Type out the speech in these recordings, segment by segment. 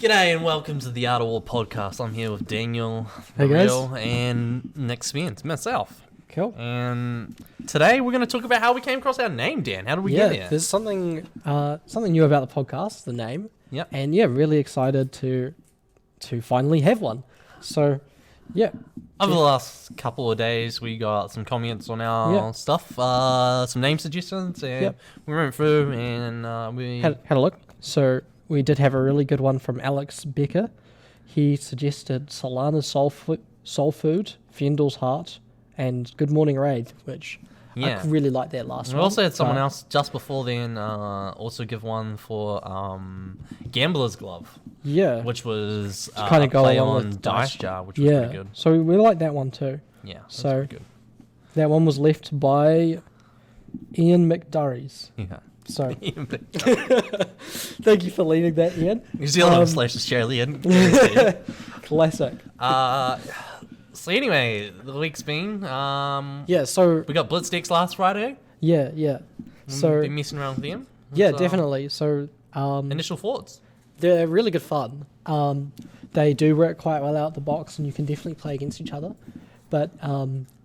G'day and welcome to the Art of War podcast. I'm here with Daniel, Hey guys. Real, and Nick Spence, myself. Cool. And today we're going to talk about how we came across our name, Dan. How did we get here? There's something new about the podcast, the name. Yep. And really excited to finally have one. So, yeah. Over the last couple of days, we got some comments on our stuff, some name suggestions, and we went through and we Had a look. So, we did have a really good one from Alex Becker. He suggested Solana's Soul Food, Fendal's Heart, and Good Morning Raid, which I really like that last one. We also had someone else just before then also give one for Gambler's Glove. Yeah. Which was kind of go play along on with Dice Jar, which was pretty good. So we like that one too. Yeah, that's so pretty good. That one was left by Ian McDurries. Yeah. So thank you for leading that, Ian. New Zealand / Australian. Classic. So anyway, the week's been so we got Blitz decks last Friday. Yeah. So been messing around with them. Definitely. So initial thoughts. They're really good fun. They do work quite well out the box, and you can definitely play against each other. But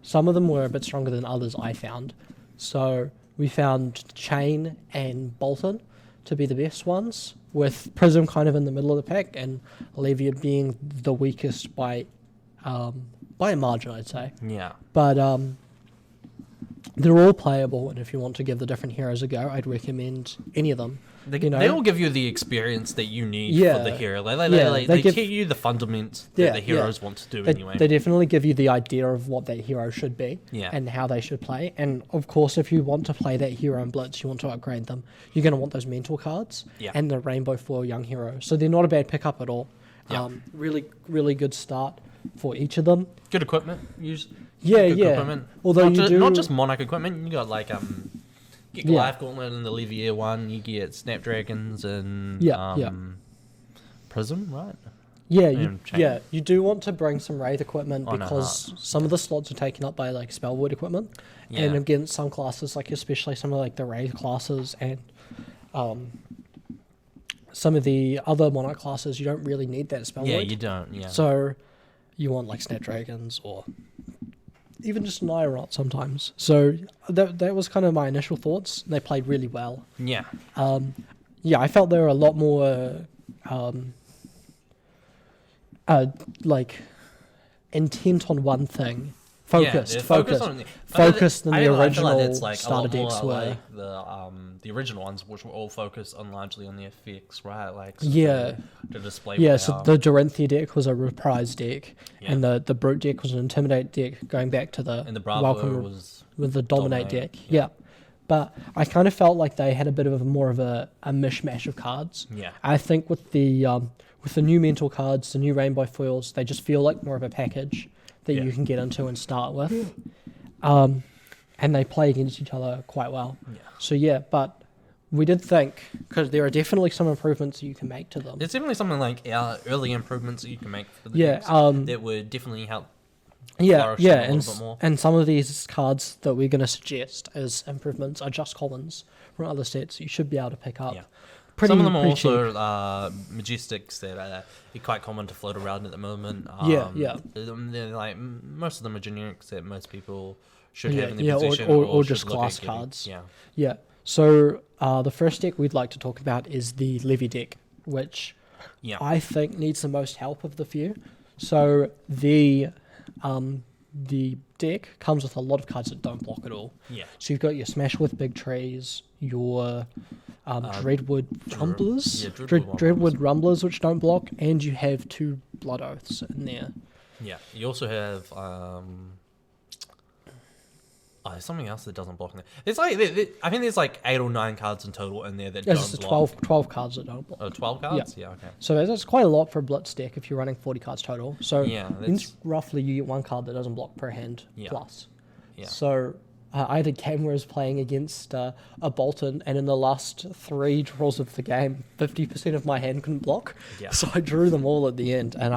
some of them were a bit stronger than others, I found. So we found Chain and Bolton to be the best ones, with Prism kind of in the middle of the pack, and Olivia being the weakest by a margin, I'd say. Yeah. But they're all playable, and if you want to give the different heroes a go, I'd recommend any of them. They all give you the experience that you need for the hero. They give you the fundamentals that the heroes want to do anyway. They definitely give you the idea of what that hero should be and how they should play. And of course, if you want to play that hero in Blitz, you want to upgrade them, you're going to want those mentor cards and the Rainbow Foil Young Hero. So they're not a bad pickup at all. Yeah. Really, really good start for each of them. Good equipment. Good equipment. Although not just Monarch equipment, you got like get Life Gauntlet and the Levier one. You get Snapdragons and Prism, right? You do want to bring some Wraith equipment because some of the slots are taken up by like Spell Void equipment, and against some classes, like especially some of like the Wraith classes and some of the other Monarch classes, you don't really need that Spell Void. Yeah, you don't. Yeah. So you want like Snapdragons or even just an Iron sometimes. So that was kind of my initial thoughts. They played really well. Yeah. I felt they were a lot more like intent on one thing. Focused than the original starter decks were. Like the original ones, which were all focused on largely on the effects, right? Like to display. So the Dorinthia deck was a reprise deck, and the Brute deck was an Intimidate deck, going back to the Bravo was with the Dominate deck. Yeah. But I kind of felt like they had a bit of more of a mishmash of cards. Yeah. I think with the new mental cards, the new Rainbow Foils, they just feel like more of a package that you can get into and start with. And they play against each other quite well. Yeah. So but we did think, because there are definitely some improvements you can make to them. There's definitely something like early improvements that you can make for the decks that would definitely help flourish them a little bit more. And some of these cards that we're going to suggest as improvements are just commons from other sets you should be able to pick up. Yeah. Some of them are also Majestics that are quite common to float around at the moment. They're like, most of them are generics that most people should have in their possession. Or just class cards. Yeah. So the first deck we'd like to talk about is the Levy deck, which I think needs the most help of the few. So the deck comes with a lot of cards that don't block at all. Yeah. So you've got your Smash with Big Trees, your Dreadwood Rumblers, Dreadwood Rumblers, which don't block, and you have 2 Blood Oaths in there. Yeah, you also have there's something else that doesn't block in there. It's like I think there's like 8 or 9 cards in total in there that don't block. 12 cards that don't block. 12 cards? Yeah, okay. So that's quite a lot for a Blitz deck if you're running 40 cards total. So that's roughly you get 1 card that doesn't block per hand plus. Yeah. So I had a game where I was playing against a Bolton, and in the last 3 draws of the game, 50% of my hand couldn't block. Yeah. So I drew them all at the end, and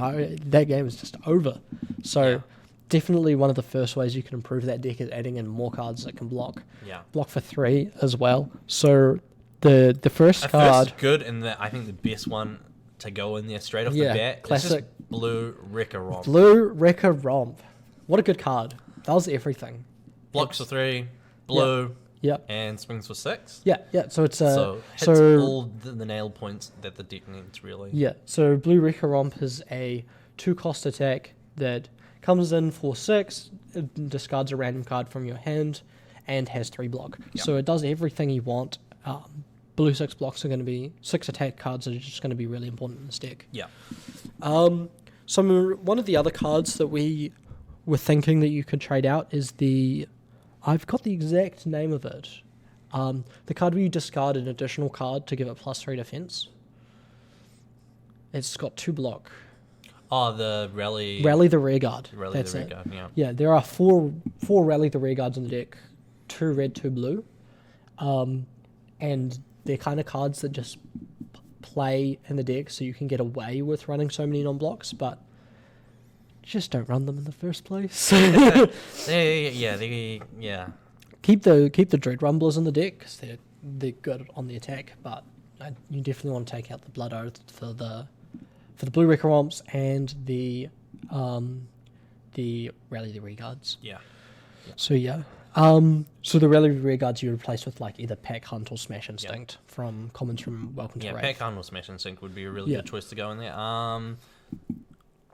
that game was just over. So definitely one of the first ways you can improve that deck is adding in more cards that can block. Yeah. Block for 3 as well. So the first card... First good, and I think the best one to go in there straight off the bat. Classic. It's just Blue Wrecker Romp. Blue Wrecker Romp. What a good card. That was everything. Blocks for 3, blue, Yep. and swings for 6. Yeah. So it's hits all the nail points that the deck needs, really. Yeah. So Blue Wrecker Romp is a 2-cost attack that comes in for 6, it discards a random card from your hand, and has 3 block. Yep. So it does everything you want. Blue 6 blocks are going to be 6 attack cards that are just going to be really important in this deck. Yeah. So one of the other cards that we were thinking that you could trade out is I've got the exact name of it. The card where you discard an additional card to give it +3 defense. It's got 2 block. Oh, the Rally the Rearguard. That's the it. Rearguard, yeah. Yeah, there are four Rally the Rearguards in the deck. 2 red, 2 blue. And they're kind of cards that just play in the deck so you can get away with running so many non-blocks, but just don't run them in the first place. Yeah. Keep the Dread Rumblers in the deck because they're good on the attack, but you definitely want to take out the Blood Oath for the Blue Wrecker Romps and the Rally the Rearguards. Yeah. So yeah. So the Rally Rearguards you replace with like either Pack Hunt or Smash Instinct from comments from Welcome to Rave. Yeah, Pack Hunt or Smash Instinct would be a really good choice to go in there.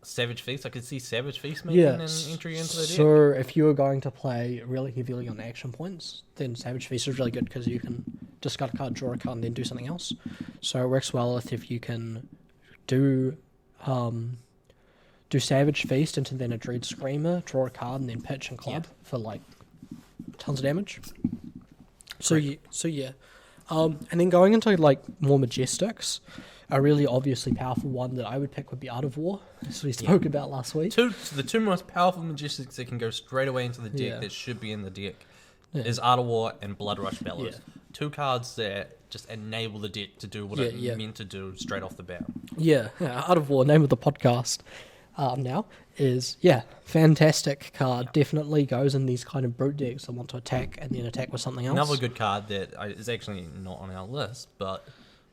Savage Feast, I could see Savage Feast making an entry into the deck. So if you were going to play really heavily on action points, then Savage Feast is really good because you can discard a card, draw a card, and then do something else. So it works well if you can do Savage Feast into then a Dread Screamer, draw a card, and then pitch and club for like tons of damage. So yeah. And then going into like more Majestics, a really obviously powerful one that I would pick would be Art of War, as we spoke about last week. The two most powerful Majestics that can go straight away into the deck that should be in the deck is Art of War and Blood Rush Bellows. Yeah. 2 cards that just enable the deck to do what it meant to do straight off the bat. Yeah, Art of War, name of the podcast now, is, fantastic card. Definitely goes in these kind of brute decks that want to attack and then attack with something else. Another good card that is actually not on our list, but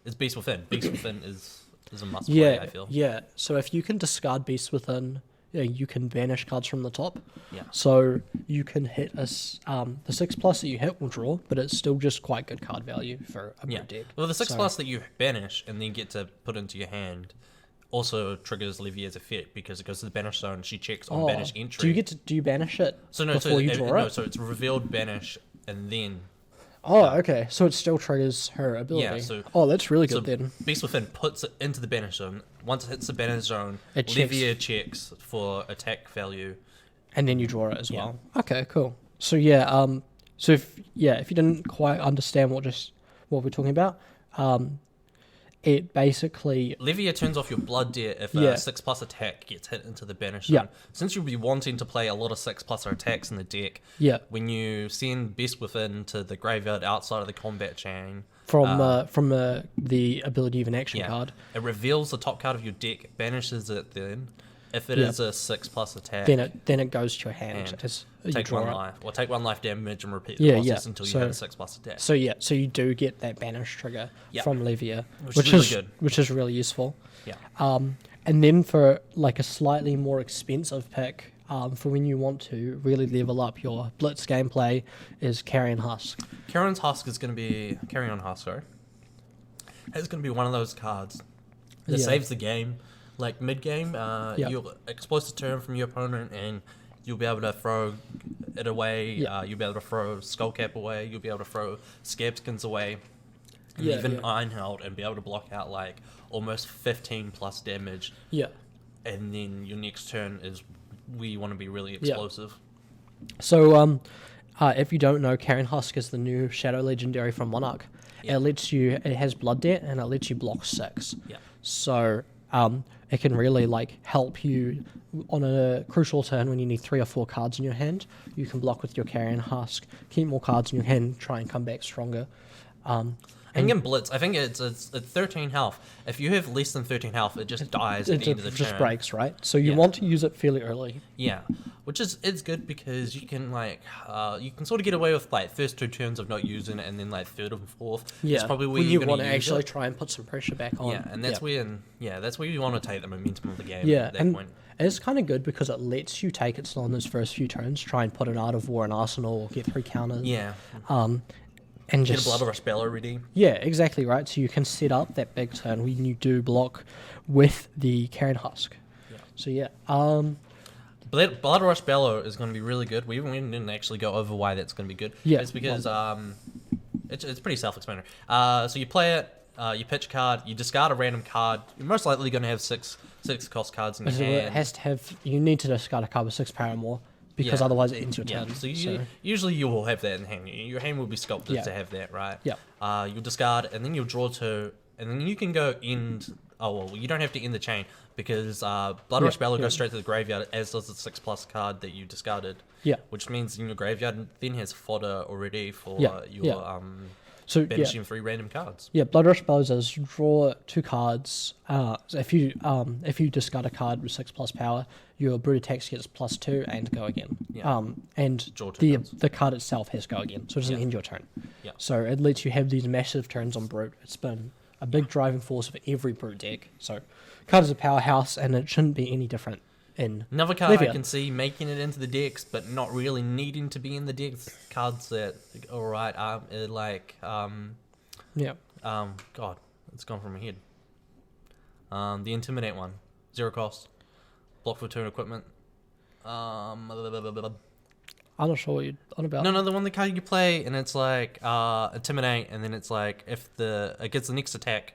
is Beast Within. Beast Within is a must play, I feel. Yeah, so if you can discard Beast Within, you can banish cards from the top. Yeah. So you can hit the 6+ that you hit will draw, but it's still just quite good card value for a brute deck. Well, the 6+ that you banish and then get to put into your hand also triggers Livia's effect because it goes to the banish zone. She checks on banish entry. Do you banish it before you draw it? No, so it's revealed banish and then. Okay. So it still triggers her ability. Yeah. That's really good then. Beast Within puts it into the banish zone. Once it hits the banish zone, Livia checks for attack value, and then you draw it as well. Okay, cool. So if you didn't quite understand what we're talking about, it basically... Livia turns off your blood debt if a 6+ attack gets hit into the banish zone. Since you'll be wanting to play a lot of 6+ attacks in the deck, when you send Beast Within to the graveyard outside of the combat chain... From the ability of an action card. It reveals the top card of your deck, banishes it then. If it is a 6+ attack... Then it goes to your hand as take 1 life. Or take 1 life damage and repeat the process until you hit a 6+ attack. So you do get that banish trigger from Livia, which is really good. Which is really useful. Yeah. And then for like a slightly more expensive pick, for when you want to really level up your Blitz gameplay, is Carrion Husk. Carrion Husk is going to be... Carrion Husk, sorry. It's going to be one of those cards that saves the game. Like mid-game, you'll expose the turn from your opponent and you'll be able to throw it away. You'll be able to throw Skullcap away. You'll be able to throw Scabskins away. And even Ironheld, and be able to block out like almost 15+ damage. Yeah. And then your next turn is where you want to be really explosive. So, if you don't know, Carrion Husk is the new Shadow Legendary from Monarch. It has Blood Debt and it lets you block 6. Yeah. So, it can really like help you on a crucial turn when you need 3 or 4 cards in your hand. You can block with your Carrion Husk, keep more cards in your hand, try and come back stronger. And in Blitz, I think it's 13 health. If you have less than 13 health, it just dies at the end of the turn. It just breaks, right? So you want to use it fairly early. Yeah, which is it's good because you can you can sort of get away with first 2 turns of not using it, and then third and fourth. Yeah, it's probably where when you want to actually try and put some pressure back on. Yeah, and that's where you want to take the momentum of the game. Yeah, at that and point. It's kind of good because it lets you take it slow on those first few turns, try and put an Art of War, an Arsenal, or get 3 counters. Yeah. And get just a Blood Rush Bellow ready. Yeah, exactly right. So you can set up that big turn when you do block with the Carrion Husk. Yeah. So yeah. Blood Rush Bellow is going to be really good. We didn't actually go over why that's going to be good. Yeah. It's because it's pretty self-explanatory. So you play it, you pitch a card, you discard a random card. You're most likely going to have six cost cards in your hand. It has to have. You need to discard a card with 6 power or more. Because otherwise it ends your turn. So usually you will have that in hand. Your hand will be sculpted to have that, right? Yeah. You'll discard, and then you'll draw 2, and then you can go end... Oh, well, you don't have to end the chain, because Blood Rush Bellow goes straight to the graveyard, as does the 6+ card that you discarded. Yeah. Which means in your graveyard then has fodder already for So banishing 3 random cards. Yeah, Blood Rush Bellows does draw 2 cards. So if you discard a card with 6+ power, your brute attacks gets +2 and go again. Yeah. And draw 2 the card itself has go again, so it doesn't end your turn. Yeah. So it lets you have these massive turns on brute. It's been a big driving force of every brute deck. So card is a powerhouse, and it shouldn't be any different in another card Levia. I can see making it into the decks, but not really needing to be in the decks. Cards that God, it's gone from my head. The Intimidate one, 0 cost, block for turn equipment. I'm not sure what you're on about. No, the one the card you play, and it's Intimidate, and then it's if it gets the next attack.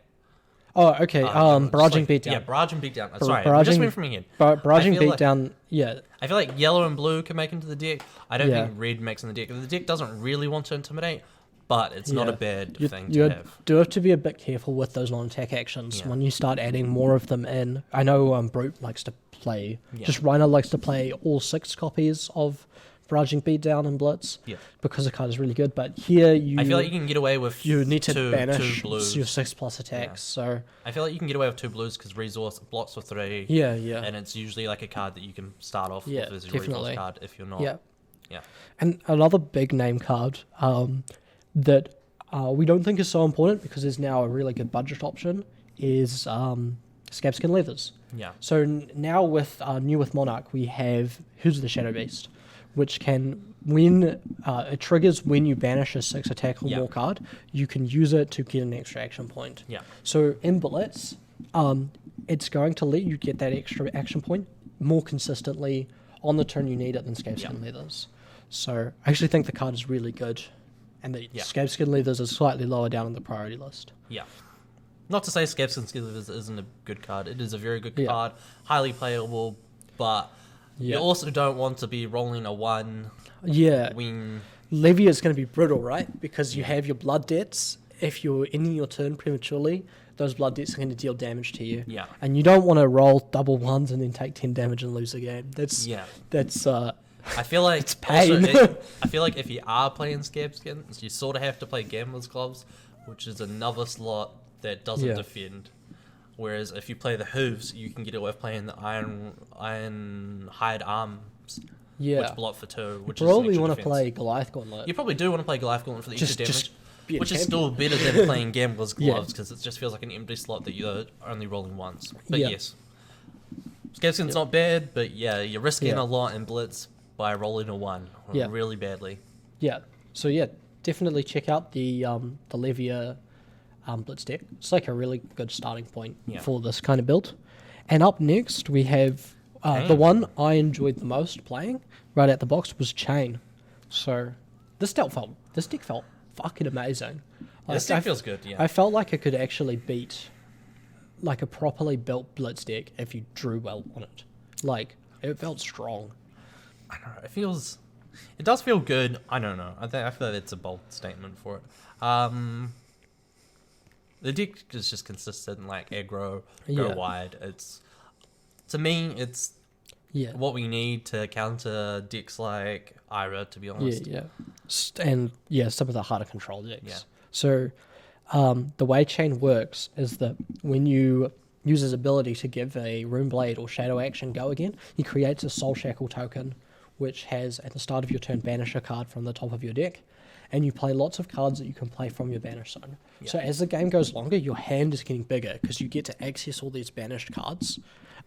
Oh, okay. Barraging Beatdown. Yeah, Barraging Beatdown. Sorry, I just went from my head. Barraging Beatdown, yeah. I feel like yellow and blue can make into the deck. I don't think red makes in the deck. The deck doesn't really want to intimidate, but it's not a bad thing to have. You do have to be a bit careful with those non-attack actions when you start adding more of them in. I know Brute likes to play, just Rhino likes to play all 6 copies of Barraging Beatdown and Blitz because the card is really good. But here I feel like you can get away with you need to banish 2 blues. Your 6+ attacks. So I feel like you can get away with 2 blues because resource blocks for 3. Yeah. And it's usually a card that you can start off with as a resource card if you're not. Yeah. And another big name card that we don't think is so important because there's now a really good budget option is Scabskin Leathers. Yeah. So now with Monarch we have Who's the Shadow Beast, which can, when it triggers when you banish a 6 attack or more card, you can use it to get an extra action point. Yeah. So in Blitz, it's going to let you get that extra action point more consistently on the turn you need it than Scabskin Leathers. So I actually think the card is really good, and the Scabskin Leathers is slightly lower down on the priority list. Yeah. Not to say Scabskin Leathers isn't a good card. It is a very good card, highly playable, but you also don't want to be rolling a 1 win. Levy is going to be brutal, right? Because you have your blood debts. If you're ending your turn prematurely, those blood debts are going to deal damage to you. Yeah. And you don't want to roll double 1s and then take 10 damage and lose the game. That's I feel like it's pain. I feel like if you are playing Scabskins, you sort of have to play Gambler's Gloves, which is another slot that doesn't defend. Whereas if you play the Hooves, you can get away with playing the Iron Hide Arms, which block for 2. Which you probably want to play Goliath Gauntlet. You probably do want to play Goliath Gauntlet for the extra damage, which is still better than playing Gambler's Gloves because it just feels like an empty slot that you're only rolling once. But yes, Scabskin's not bad, but you're risking a lot in Blitz by rolling a 1 really badly. Yeah. So definitely check out the Levia Blitz deck. It's like a really good starting point for this kind of build. And up next we have the one I enjoyed the most playing right out the box was Chain. So this deck felt fucking amazing. This deck feels good. I felt like it could actually beat like a properly built Blitz deck if you drew well on it. Like it felt strong. I don't know. It does feel good. I don't know. I feel like it's a bold statement for it. The deck is just consistent, like aggro, go wide. To me, it's what we need to counter decks like Ira, to be honest. And some of the harder control decks. Yeah. So the way Chain works is that when you use his ability to give a Rune Blade or Shadow action go again, he creates a Soul Shackle token, which has, at the start of your turn, banish a card from the top of your deck, and you play lots of cards that you can play from your banish zone. Yeah. So as the game goes longer, your hand is getting bigger because you get to access all these banished cards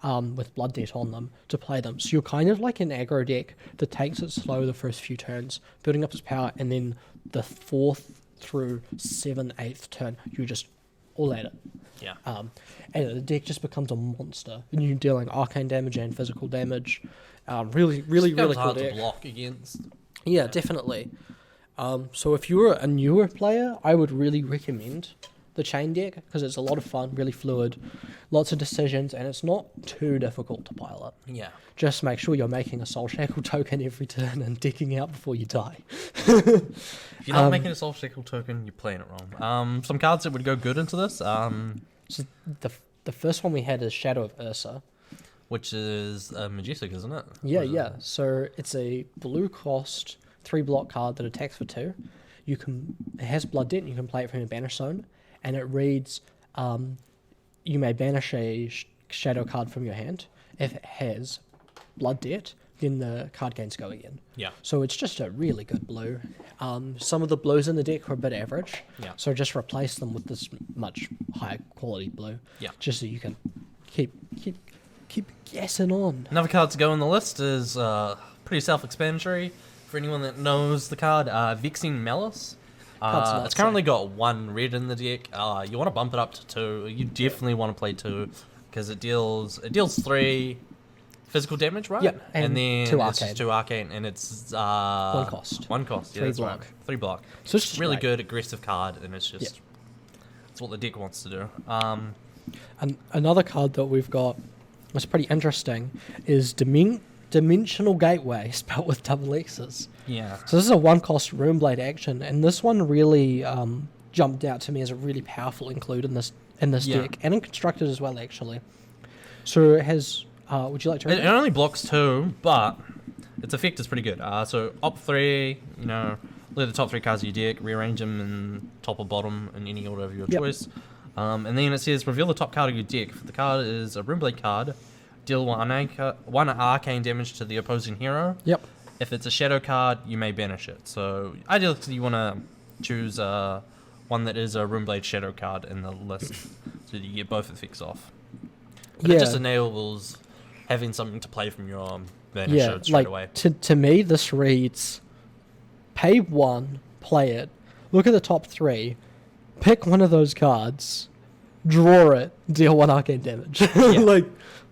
with Blood Debt on them to play them. So you're kind of like an aggro deck that takes it slow the first few turns, building up its power, and then the 4th through 7th, 8th turn, you just all at it. Yeah. And the deck just becomes a monster. And you're dealing arcane damage and physical damage. Really cool hard deck. to block against. Yeah, definitely. So if you're a newer player, I would really recommend the Chain deck because it's a lot of fun, really fluid, lots of decisions, and it's not too difficult to pilot. Yeah. Just make sure you're making a Soul Shackle token every turn and decking out before you die. If you're not making a Soul Shackle token, you're playing it wrong. Some cards that would go good into this. So the first one we had is Shadow of Ursa. Which is Majestic, isn't it? Yeah. So it's a blue cost 3-block card that attacks for 2. It has Blood Debt and you can play it from your banish zone. And it reads, you may banish a shadow card from your hand. If it has Blood Debt, then the card gains go again. Yeah. So it's just a really good blue. Some of the blues in the deck are a bit average. Yeah. So just replace them with this much higher quality blue. Yeah. Just so you can keep gassing on. Another card to go on the list is pretty self-explanatory for anyone that knows the card. Vexing Malice. It's currently got 1 red in the deck. You want to bump it up to 2. You definitely want to play 2 because it deals 3 physical damage, right? Yep. And then 2 it's arcane. just 2 arcane, and it's 1 cost. 1 cost. Yeah, 3 that's block. Right. 3 block. So it's really great. good, aggressive card, and it's just it's what the deck wants to do. And another card that we've got that's pretty interesting is Dimensional Gateway, spelled with double X's. Yeah. So this is a 1-cost Rune Blade action, and this one really jumped out to me as a really powerful include in this deck, and in Constructed as well, actually. So it has. Would you like to read it only blocks 2, but its effect is pretty good. So op 3, look at the top 3 cards of your deck, rearrange them in top or bottom in any order of your choice. And then it says reveal the top card of your deck. If the card is a Rune Blade card, deal 1 arcane damage to the opposing hero. Yep. If it's a shadow card, you may banish it. So ideally, you want to choose one that is a Rune Blade shadow card in the list, so that you get both effects off. But it just enables having something to play from your banish straight away. To me, this reads: pay 1, play it, look at the top 3, pick one of those cards, draw it, deal 1 arcane damage.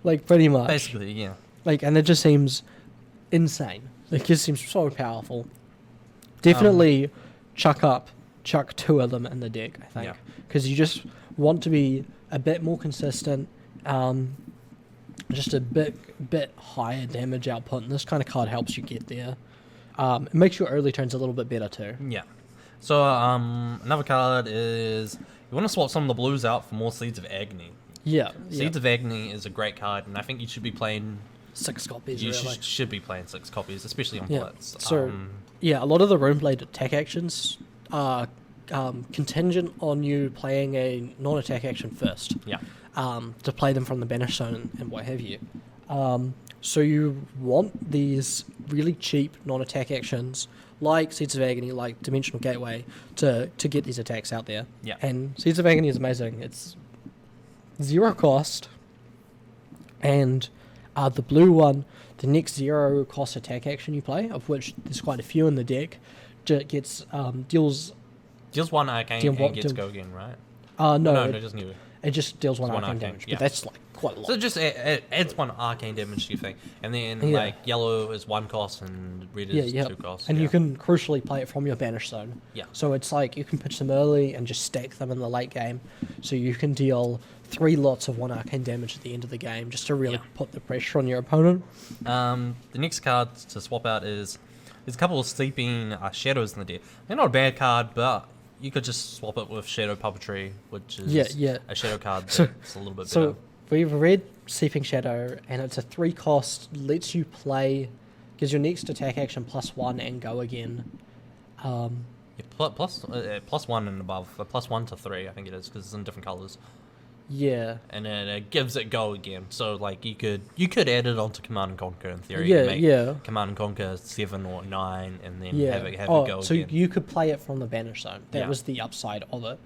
Like pretty much. Basically, yeah. And it just seems insane. It just seems so powerful. Definitely chuck 2 of them in the deck, I think. Because you just want to be a bit more consistent, just a bit higher damage output, and this kind of card helps you get there. It makes your early turns a little bit better too. Yeah. So another card is you want to swap some of the blues out for more Seeds of Agony. Yeah. Seeds of Agony is a great card, and I think you should be playing 6 copies. You should be playing 6 copies, especially on Blitz. So a lot of the Rune Blade attack actions are contingent on you playing a non-attack action first. Yeah. To play them from the banish zone and what have you. So you want these really cheap non-attack actions like Seeds of Agony, like Dimensional Gateway, to get these attacks out there. Yeah. And Seeds of Agony is amazing. It's 0 cost, and the blue one, the next 0 cost attack action you play, of which there's quite a few in the deck, gets deals 1 arcane and gets go again, right? No, it doesn't give it. It just deals 1 arcane damage, but that's quite a lot. So it just adds 1 arcane damage to your thing, and then yellow is 1 cost and red is 2 costs. And you can crucially play it from your banish zone. Yeah. So it's like you can pitch them early and just stack them in the late game, so you can deal 3 lots of 1 arcane damage at the end of the game, just to really put the pressure on your opponent. The next card to swap out is there's a couple of Sleeping Shadows in the deck. They're not a bad card, but you could just swap it with Shadow Puppetry, which is a shadow card that's a little bit better. So we've read Sleeping Shadow, and it's a 3 cost, lets you play, gives your next attack action +1 and go again. Plus 1 and above. Plus 1 to 3, I think it is, because it's in different colors. Yeah. And then it gives it go again. So, like, you could add it onto Command and Conquer in theory. Yeah, and make yeah. Command and Conquer 7 or 9, and then have it go so again. you could play it from the Banish Zone. That was the upside of it.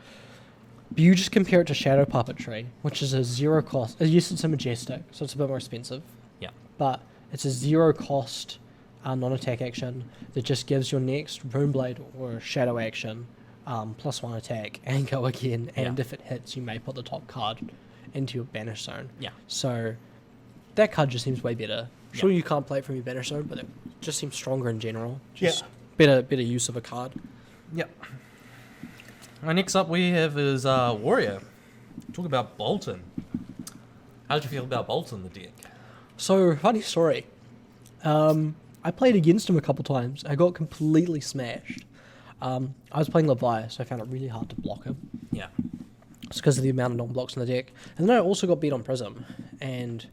But you just compare it to Shadow Puppetry, which is a 0 cost. Yes, it's a Majestic, so it's a bit more expensive. Yeah. But it's a 0 cost non-attack action that just gives your next Runeblade or Shadow action plus 1 attack and go again. And if it hits, you may put the top card into your Banish Zone. Yeah. So that card just seems way better. Sure, you can't play it from your Banish Zone, but it just seems stronger in general. Just better use of a card. Yep. Next up we have is Warrior. Talk about Bolton. How did you feel about Bolton, the deck? So, funny story. I played against him a couple times. I got completely smashed. I was playing Levi, so I found it really hard to block him. Yeah. It's because of the amount of non-blocks in the deck. And then I also got beat on Prism. And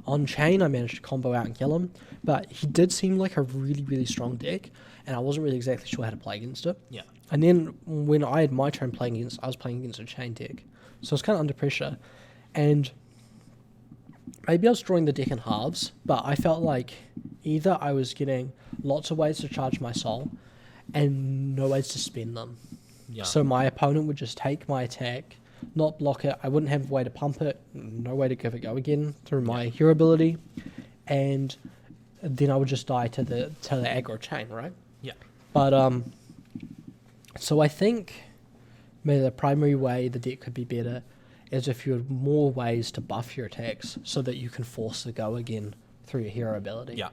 on Chain, I managed to combo out and kill him. But he did seem like a really, really strong deck. And I wasn't really exactly sure how to play against it. Yeah. And then when I had my turn playing against, I was playing against a Chain deck. So I was kind of under pressure. And maybe I was drawing the deck in halves, but I felt like either I was getting lots of ways to charge my soul and no ways to spend them. Yeah. So my opponent would just take my attack, not block it. I wouldn't have a way to pump it, no way to give it go again through my hero ability, and then I would just die to the aggro chain, right? Yeah. But so I think maybe the primary way the deck could be better is if you had more ways to buff your attacks so that you can force the go again through your hero ability. Yeah.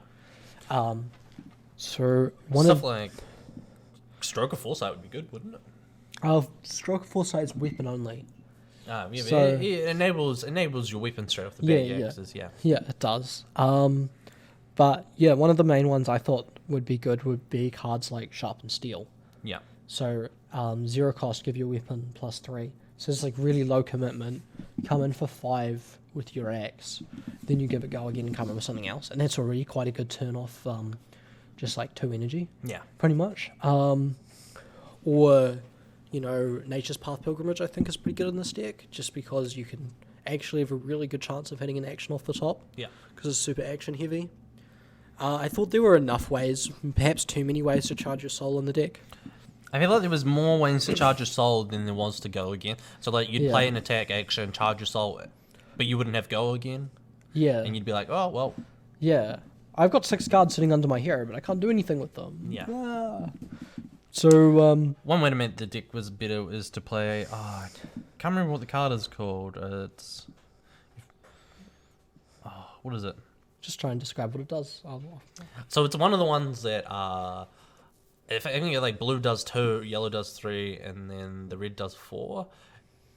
So stuff like Stroke of Foresight would be good, wouldn't it? Stroke of Foresight is weapon only. Yeah, So- it enables your weapon straight off the bat axes, yeah. Yeah, it does. But yeah, one of the main ones I thought would be good would be cards like Sharpened Steel. Yeah. So 0 cost, give your weapon +3. So it's like really low commitment. Come in for 5 with your axe, then you give it go again and come in with something else, and that's already quite a good turn off. Just like 2 energy. Yeah. Pretty much. Or Nature's Path Pilgrimage I think is pretty good in this deck, just because you can actually have a really good chance of hitting an action off the top. Yeah. Because it's super action heavy. I thought there were enough ways, perhaps too many ways to charge your soul in the deck. I feel like there was more ways to charge your soul than there was to go again. So like you'd play an attack action, charge your soul, but you wouldn't have go again. Yeah. And you'd be like, oh well. Yeah. I've got 6 cards sitting under my hero, but I can't do anything with them. Yeah. So one way to make the deck was better is to play. I can't remember what the card is called. It's what is it? Just try and describe what it does. So it's one of the ones that if I think like blue does 2, yellow does 3, and then the red does 4,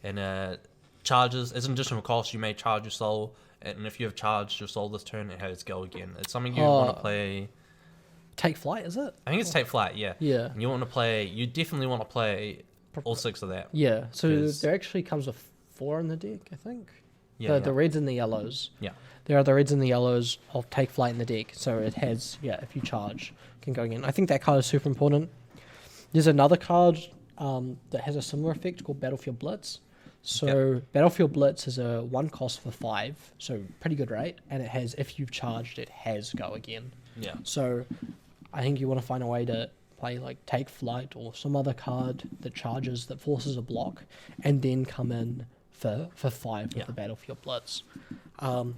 and charges as an additional cost. You may charge your soul, and if you have charged your soul this turn, it has go again. It's something you want to play. Take Flight, is it? I think it's Take Flight, yeah. Yeah. And you want to play. You definitely want to play all 6 of that. Yeah. So there actually comes with 4 in the deck, I think. Yeah. The reds and the yellows. Yeah. There are the reds and the yellows of Take Flight in the deck, so it has, if you charge, can go again. I think that card is super important. There's another card that has a similar effect called Battlefield Blitz. So Battlefield Blitz is a 1 cost for 5, so pretty good rate, and it has, if you've charged, it has go again. Yeah. So I think you want to find a way to play like Take Flight or some other card that charges, that forces a block, and then come in for 5 with the Battlefield Blitz. And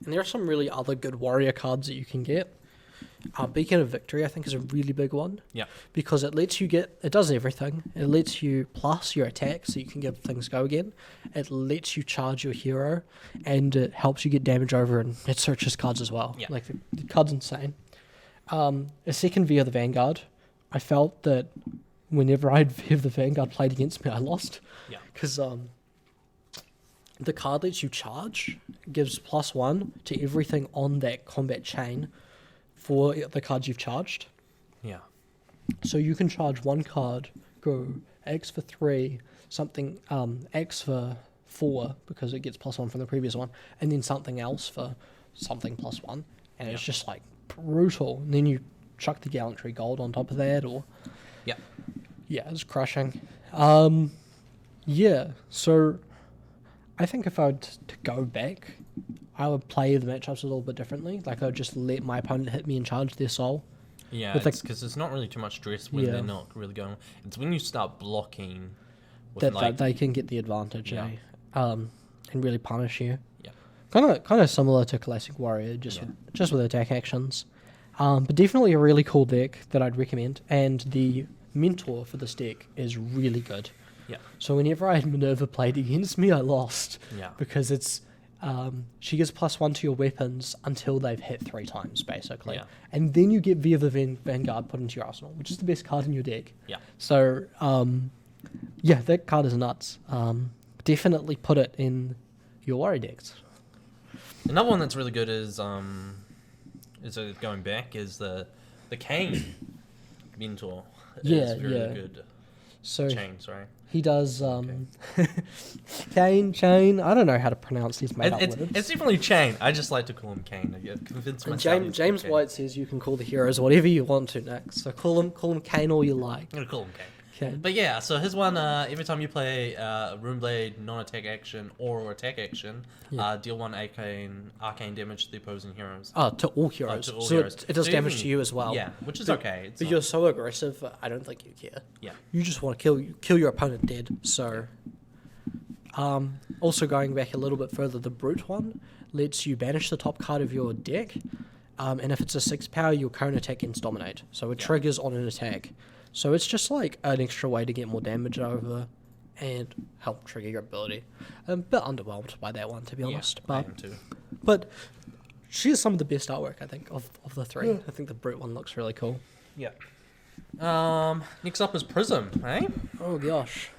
there are some really other good warrior cards that you can get. Beacon of Victory, I think, is a really big one. Yeah. Because it lets you it does everything. It lets you plus your attack so you can give things go again. It lets you charge your hero, and it helps you get damage over, and it searches cards as well. Yeah. Like, the card's insane. A second via the Vanguard. I felt that whenever I'd have the Vanguard played against me, I lost. Yeah. Because the card lets you charge, gives +1 to everything on that combat chain for the cards you've charged. Yeah. So you can charge 1 card, go X for 3, something X for 4 because it gets +1 from the previous one, and then something else for something +1, and it's just like brutal. And then you chuck the Gallantry Gold on top of that, or yeah, it's crushing. Yeah, so I think if I were to go back, I would play the matchups a little bit differently. Like, I would just let my opponent hit me and charge their soul. Yeah, because there's not really too much stress when they're not really going. It's when you start blocking that they can get the advantage, and really punish you. Yeah, kind of similar to Classic Warrior, just with attack actions. But definitely a really cool deck that I'd recommend. And the mentor for this deck is really good. Yeah. So whenever I had Minerva played against me, I lost. Yeah. Because it's she gives +1 to your weapons until they've hit 3 times, basically. Yeah. And then you get Via the Vanguard put into your arsenal, which is the best card in your deck. Yeah. So, that card is nuts. Definitely put it in your Warrior decks. Another one that's really good is going back is the Kane mentor. Is very good. So Chain, sorry. He does Chain. I don't know how to pronounce these made up words. It's definitely Chain. I just like to call him Kane. I convince myself. James White says you can call the heroes whatever you want to next. So call him Kane all you like. I'm gonna call him Kane. Okay. But yeah, so his one, every time you play Runeblade, non-attack action, or attack action, deal 1 arcane damage to the opposing heroes. Oh, to all heroes. It does damage to you as well. Yeah, which is okay. But you're so aggressive, I don't think you care. Yeah. You just want to kill your opponent dead. So, also going back a little bit further, the Brute one lets you banish the top card of your deck, and if it's a 6 power, your current attack ends Dominate. So it triggers on an attack. So it's just like an extra way to get more damage over and help trigger your ability. I'm a bit underwhelmed by that one, to be honest. I am too. But she has some of the best artwork, I think, of the 3. I think the Brute one looks really cool. Yeah. Next up is Prism, eh? Oh gosh.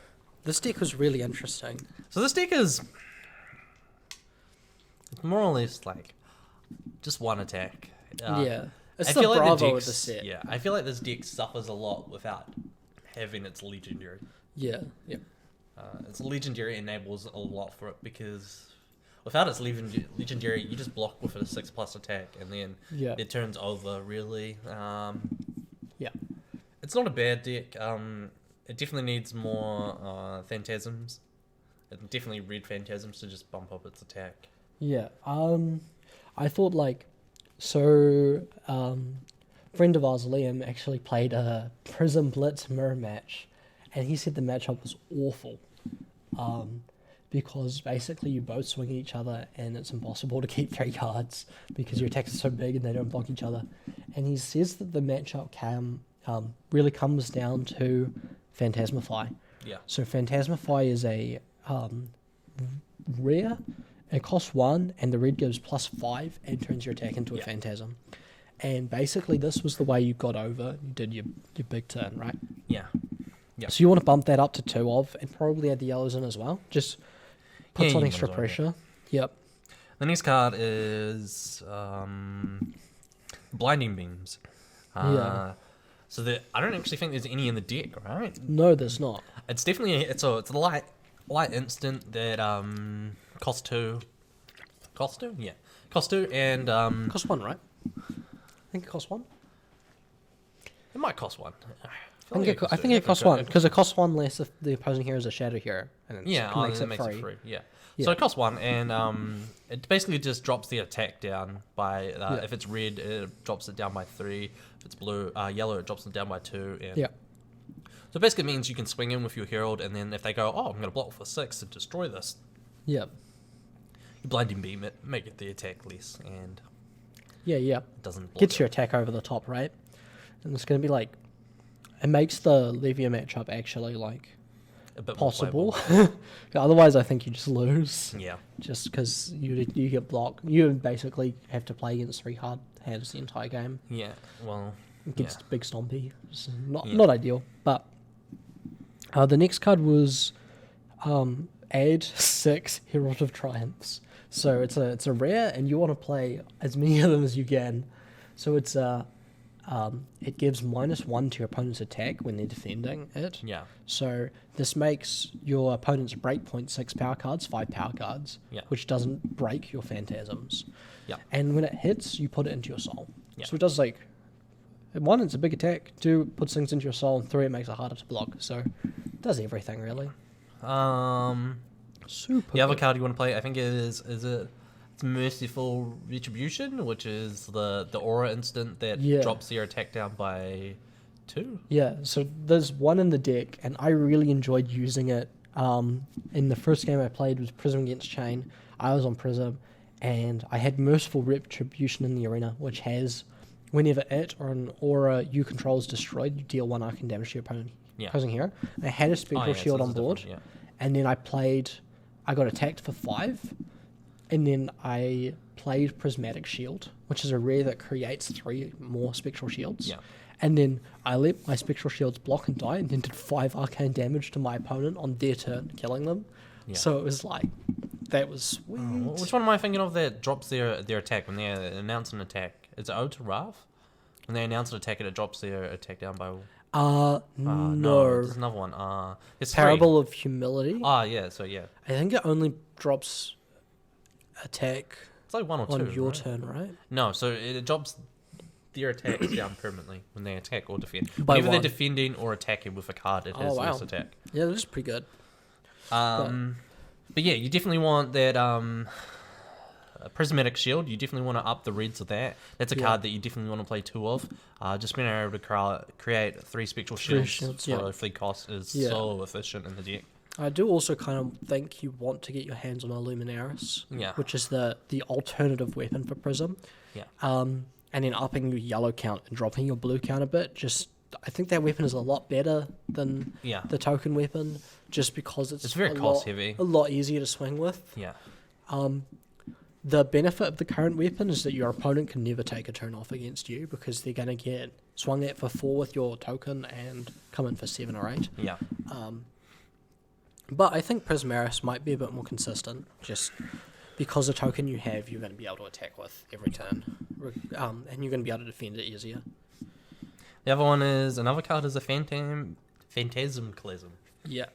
This deck was really interesting. So this deck is more or less like just one attack. It's the Bravo of the set. Yeah, I feel like this deck suffers a lot without having its legendary. Yeah. Its legendary enables a lot for it because without its legendary, you just block with a 6+ attack and then it turns over, really. It's not a bad deck. It definitely needs more Phantasms. It definitely red Phantasms to just bump up its attack. Yeah. I thought friend of ours, Liam, actually played a Prism Blitz mirror match, and he said the matchup was awful, because basically you both swing at each other, and it's impossible to keep 3 cards because your attacks are so big and they don't block each other. And he says that the matchup really comes down to Phantasmify. Yeah. So Phantasmify is a rare. It costs 1, and the red gives +5 and turns your attack into a Phantasm. And basically, this was the way you got over. You did your big turn, right? Yeah. Yeah. So you want to bump that up to 2 of, and probably add the yellows in as well. Just puts on extra pressure. Yep. The next card is Blinding Beams. So I don't actually think there's any in the deck, right? No, there's not. It's definitely it's a light instant that costs 2. Costs 2? Yeah. Costs 2 and costs 1, right? I think it costs 1. It might cost 1. I think it costs 1 because it costs 1 less if the opposing hero is a shadow hero, and it makes it free. Yeah. So it costs 1, and it basically just drops the attack down by if it's red, it drops it down by 3. If it's blue, yellow, it drops it down by 2. And so it basically means you can swing in with your herald, and then if they go, I'm going to block for 6 to destroy this. Yep. You blinding beam it, make it the attack less, and it doesn't block gets your attack over the top, right? And it's going to be it makes the Levia matchup actually a bit possible. Otherwise, I think you just lose. Yeah. Just because you get blocked. You basically have to play against 3 hard hands the entire game. Yeah. Well. Against Big Stompy. So not ideal. But the next card was add 6 Herald of Triumphs. So it's a rare, and you want to play as many of them as you can. So it's it gives -1 to your opponent's attack when they're defending it. Yeah. So this makes your opponent's breakpoint 6 power cards, 5 power cards, which doesn't break your Phantasms. Yeah. And when it hits, you put it into your soul. Yeah. So it does 1, it's a big attack. 2, puts things into your soul. And 3, it makes it harder to block. So, it does everything, really. Super The other good. card you want to play, I think it's Merciful Retribution, which is the aura instant that drops your attack down by 2. Yeah, so there's 1 in the deck, and I really enjoyed using it. In the first game I played was Prism against Chain. I was on Prism, and I had Merciful Retribution in the arena, which has, whenever it or an aura you control is destroyed, you deal 1 arcane damage to your opposing hero. I had a Spectral Shield on board, and then I got attacked for 5, and then I played Prismatic Shield, which is a rare that creates 3 more Spectral Shields. Yeah. And then I let my Spectral Shields block and die, and then did 5 arcane damage to my opponent on their turn, killing them. Yeah. So it was like, that was sweet. Which one am I thinking of that drops their attack when they announce an attack? Is it O to Wrath? When they announce an attack and it drops their attack down by... no. There's another one. It's Parable of Humility. Yeah, so yeah. I think it only drops attack... It's like 1 or 2, on your turn, right? No, so it drops their attacks down permanently when they attack or defend. Whenever they're defending or attacking with a card, it has less attack. Yeah, that's pretty good. But yeah, you definitely want that Prismatic Shield. You definitely want to up the reds of that. That's a card that you definitely want to play 2 of. Just being able to create 3 Spectral Shields for a free cost is so efficient in the deck. I do also kind of think you want to get your hands on a Luminaris, which is the alternative weapon for Prism. Yeah. And then upping your yellow count and dropping your blue count a bit. I think that weapon is a lot better than the token weapon, just because it's very cost heavy, a lot easier to swing with. Yeah. The benefit of the current weapon is that your opponent can never take a turn off against you, because they're going to get swung at for 4 with your token and come in for 7 or 8. Yeah. But I think Prismaris might be a bit more consistent, just because the token you have, you're going to be able to attack with every turn, and you're going to be able to defend it easier. The other one is, another card is a Phantasmalism. Yeah.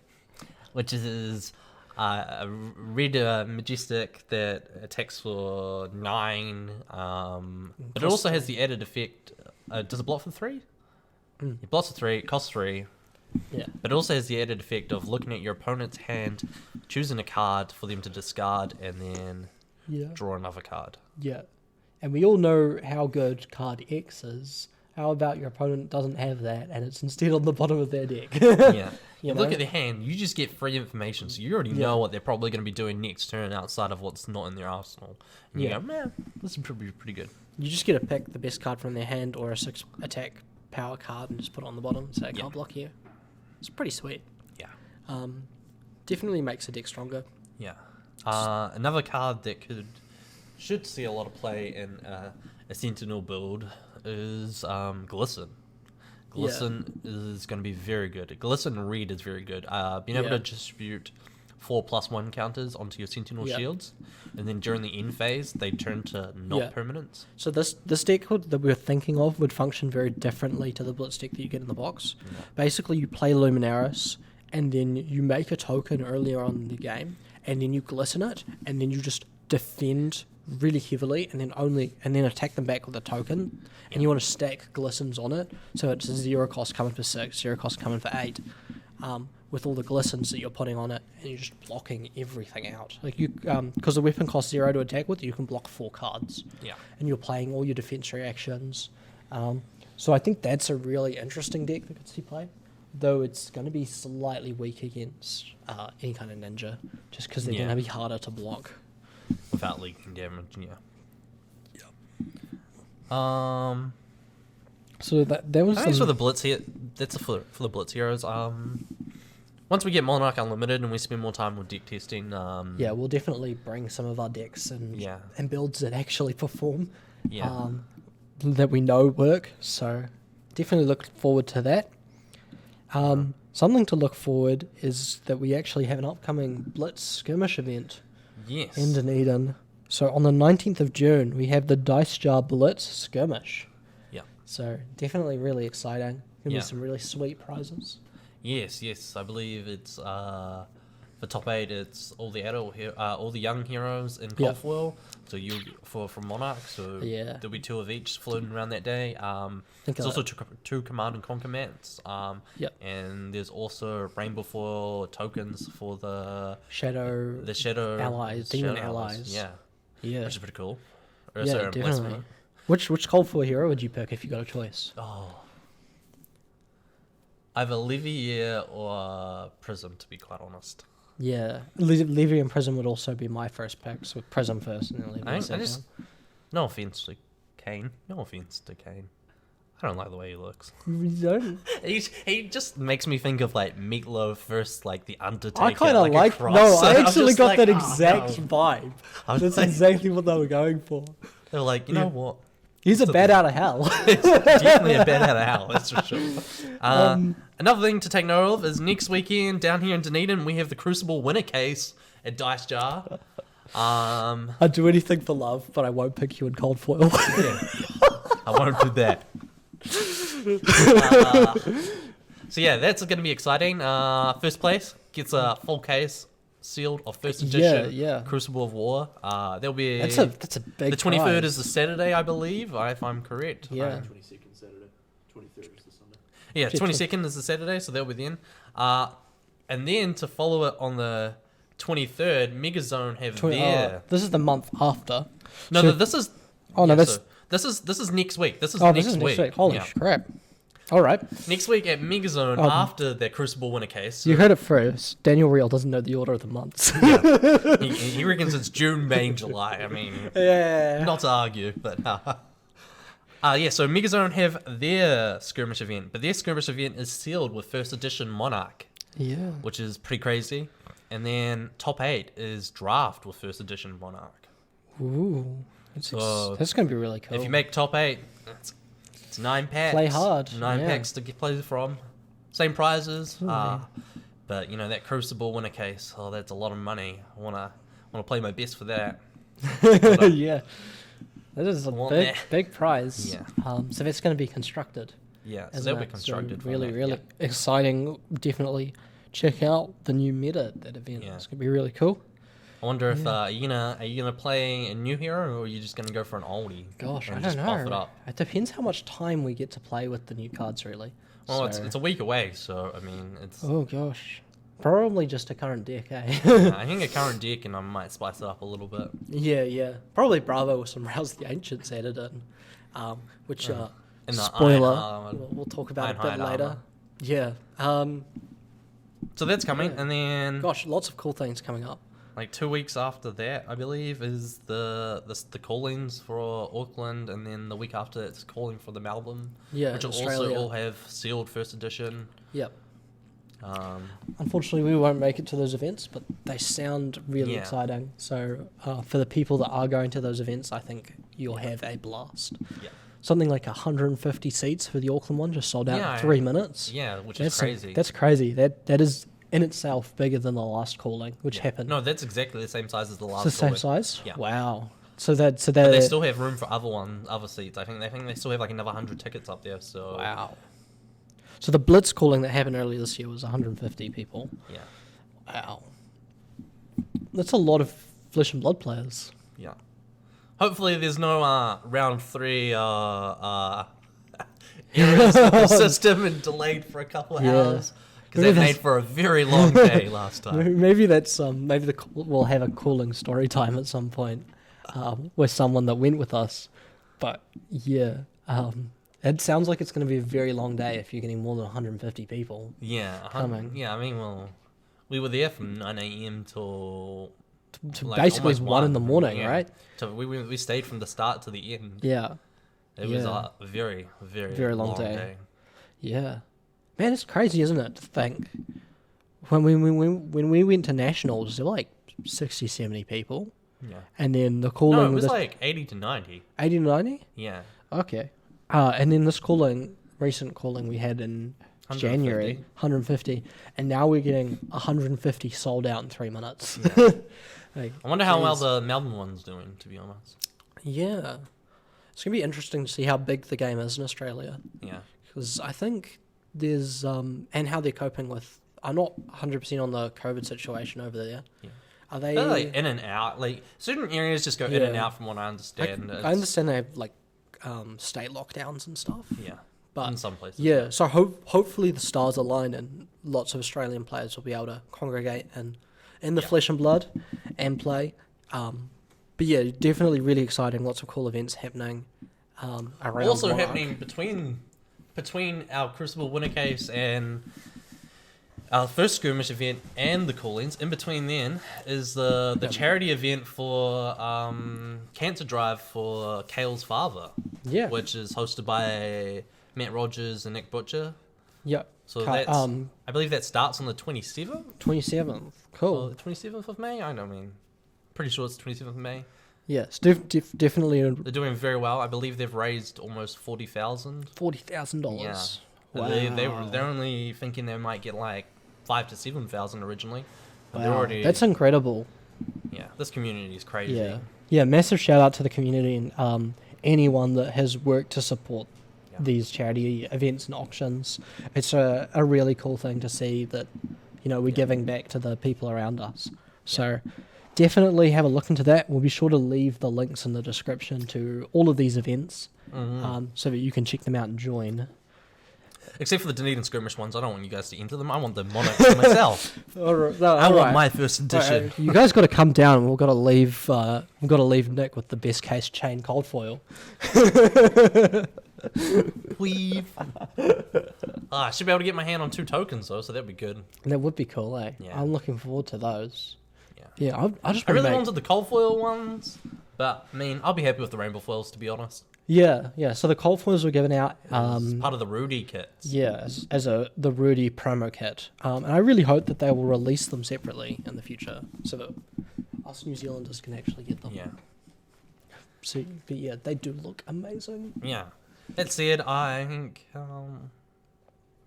Which is a red Majestic that attacks for 9, but it also has the added effect, does it block for 3? It blocks for 3, it costs 3. Yeah. But it also has the added effect of looking at your opponent's hand, choosing a card for them to discard, and then draw another card. Yeah. And we all know how good card X is. How about your opponent doesn't have that, and it's instead on the bottom of their deck? Yeah. You look at their hand, you just get free information, so you already know what they're probably going to be doing next turn outside of what's not in their arsenal. And you go, man, this is pretty good. You just get to pick the best card from their hand or a 6 attack power card and just put it on the bottom so it can't block you. It's pretty sweet. Yeah. Definitely makes the deck stronger. Yeah. Another card that should see a lot of play in a Sentinel build is Glisten. Glisten is going to be very good. Glisten Reed is very good. Being able to distribute 4+1 counters onto your Sentinel shields, and then during the end phase, they turn to not permanents. So this deck that we're thinking of would function very differently to the Blitz deck that you get in the box. Yeah. Basically, you play Luminaris, and then you make a token earlier on in the game, and then you glisten it, and then you just defend really heavily, and then attack them back with a token, and you want to stack glistens on it, so it's 0 cost coming for 6, 0 cost coming for 8, with all the glistens that you're putting on it, and you're just blocking everything out. Like you, because the weapon costs 0 to attack with, you can block 4 cards. Yeah. And you're playing all your defense reactions. So I think that's a really interesting deck that could see play, though it's going to be slightly weak against any kind of ninja, just because they're going to be harder to block. Without leaking damage, So that was. I think for the Blitz here. That's for the Blitz heroes. Once we get Monarch Unlimited and we spend more time with deck testing, we'll definitely bring some of our decks and builds that actually perform. Yeah. That we know work. So definitely look forward to that. Something to look forward is that we actually have an upcoming Blitz skirmish event. Yes. In Dunedin. So on the 19th of June, we have the Dice Jar Blitz skirmish. Yeah. So definitely really exciting. Going to be some really sweet prizes. Yes. I believe it's For top 8, it's all the all the young heroes in Cold Foil. So from Monarch, so there'll be 2 of each floating around that day. There's also 2 Command and Conquer mats. And there's also Rainbow Foil tokens for the Shadow allies, demon allies. Yeah, which is pretty cool. Yeah, definitely. Which Cold Foil hero would you pick if you got a choice? Either Levier or Prism, to be quite honest. Yeah, Levy and Prism would also be my first pick. So Prism first, and then Levy second. No offense to Kane. I don't like the way he looks. You don't? He just makes me think of like Meatloaf versus like the Undertaker. I kind of like. No, I actually got that exact vibe. That's exactly what they were going for. They were like, you know what? He's a bat out of hell. It's definitely a bat out of hell, that's for sure. Another thing to take note of is next weekend down here in Dunedin, we have the Crucible winner case at Dice Jar. I'd do anything for love, but I won't pick you in Cold Foil. I won't do that. So yeah, that's going to be exciting. First place gets a full case sealed of first edition Crucible of War. There'll be that's a big. The 23rd is the Saturday, I believe, if I'm correct. Yeah. 22nd Saturday. 23rd is the Sunday. Yeah, 22nd is the Saturday, so they'll be then. And then to follow it on the 23rd, Megazone have their. This is the month after. No, so, this is. Oh no, this is next week. This is next week. Holy crap! All right. Next week at Megazone, after their Crucible winner case. So you heard it first. Daniel Reel doesn't know the order of the months. He reckons it's June, May, July. I mean, not to argue, but so Megazone have their skirmish event, but their skirmish event is sealed with first edition Monarch. Yeah. Which is pretty crazy. And then top 8 is draft with first edition Monarch. Ooh. That's going to be really cool. If you make top 8, it's 9 packs. Play hard. 9 packs to play from. Same prizes. But, that Crucible winner case, that's a lot of money. I want to play my best for that. Yeah. That is a big prize. Yeah. So that's going to be constructed. Yeah, so that'll be constructed. So really exciting. Definitely check out the new meta at that event. Yeah. It's going to be really cool. I wonder if are you gonna play a new hero, or are you just gonna go for an oldie? Gosh, I don't know. Buff it up? It depends how much time we get to play with the new cards, really. Well, it's a week away, so I mean, it's. Oh gosh, probably just a current deck, eh? I think a current deck, and I might spice it up a little bit. Yeah. Probably Bravo with some Rouse the Ancients added in, which spoiler. We'll talk about a bit later. Armor. Yeah. So that's coming, and then. Gosh, lots of cool things coming up. Like 2 weeks after that, I believe, is the callings for Auckland, and then the week after it's calling for the Melbourne. Yeah, which will also all have sealed first edition. Yep. Unfortunately, we won't make it to those events, but they sound really exciting. So for the people that are going to those events, I think you'll have a blast. Yeah. Something like 150 seats for the Auckland one just sold out in 3 minutes. Yeah, which is crazy. That's crazy. That is in itself bigger than the last calling, which happened. No, that's exactly the same size as the last. It's the same size? Yeah. Wow. So but they still have room for other seats. I think they still have like another 100 tickets up there. So wow. So the Blitz calling that happened earlier this year was 150 people. Yeah. Wow. That's a lot of Flesh and Blood players. Yeah. Hopefully there's no round 3 errors with the system and delayed for a couple of hours. Because they made for a very long day last time. Maybe that's we'll have a cooling story time at some point with someone that went with us. But yeah, it sounds like it's going to be a very long day if you're getting more than 150 people. Yeah, coming. Yeah, I mean, we were there from 9 a.m. till basically 1 in the morning, right? So we stayed from the start to the end. Yeah, it was a very, very, very long day. Yeah. Man, it's crazy, isn't it, to think when we went to nationals, there were like 60, 70 people. Yeah. And then the calling... No, it was like 80 to 90. 80 to 90? Yeah. Okay. And then this recent calling we had in January, 150. And now we're getting 150 sold out in 3 minutes. Yeah. I wonder how well the Melbourne one's doing, to be honest. Yeah. It's going to be interesting to see how big the game is in Australia. Yeah. Because I think... there's and how they're coping with I'm not 100% on the COVID situation over there. Yeah. Are they They're like in and out? Like certain areas just go in and out, from what I understand. I understand they have like state lockdowns and stuff. Yeah, but in some places. Yeah, so hopefully the stars align and lots of Australian players will be able to congregate in the flesh and blood and play. But yeah, definitely really exciting. Lots of cool events happening around. Also Monarch. happening between our Crucible winner case and our first skirmish event and the call-ins. In between then is the charity event for Cancer Drive for Kale's father. Yeah. Which is hosted by Matt Rogers and Nick Butcher. Yeah. So that's, I believe that starts on the 27th. 27th. Cool. Oh, the 27th of May? I mean, pretty sure it's the 27th of May. Yeah, it's definitely. They're doing very well. I believe they've raised almost $40,000. $40,000. Yeah. Wow. They're only thinking they might get like 5,000 to 7,000 originally. But Wow. That's incredible. Yeah, this community is crazy. Yeah. Yeah, massive shout out to the community and anyone that has worked to support these charity events and auctions. It's a really cool thing to see that, we're giving back to the people around us. So definitely have a look into that. We'll be sure to leave the links in the description to all of these events so that you can check them out and join. Except for the Dunedin skirmish ones, I don't want you guys to enter them. I want the Monarch for myself. I want my first edition. Right. You guys got to come down, and we've got to leave. We've got to leave Nick with the best case chain cold foil. Please. I should be able to get my hand on 2 tokens though, so that'd be good. That would be cool, eh? Yeah. I'm looking forward to those. Yeah. I really wanted the cold foil ones, but I mean, I'll be happy with the rainbow foils, to be honest. Yeah. So the cold foils were given out as part of the Rudy kits. Yeah, as the Rudy promo kit, and I really hope that they will release them separately in the future, so that us New Zealanders can actually get them. Yeah. So, but yeah, they do look amazing. Yeah. That said, I think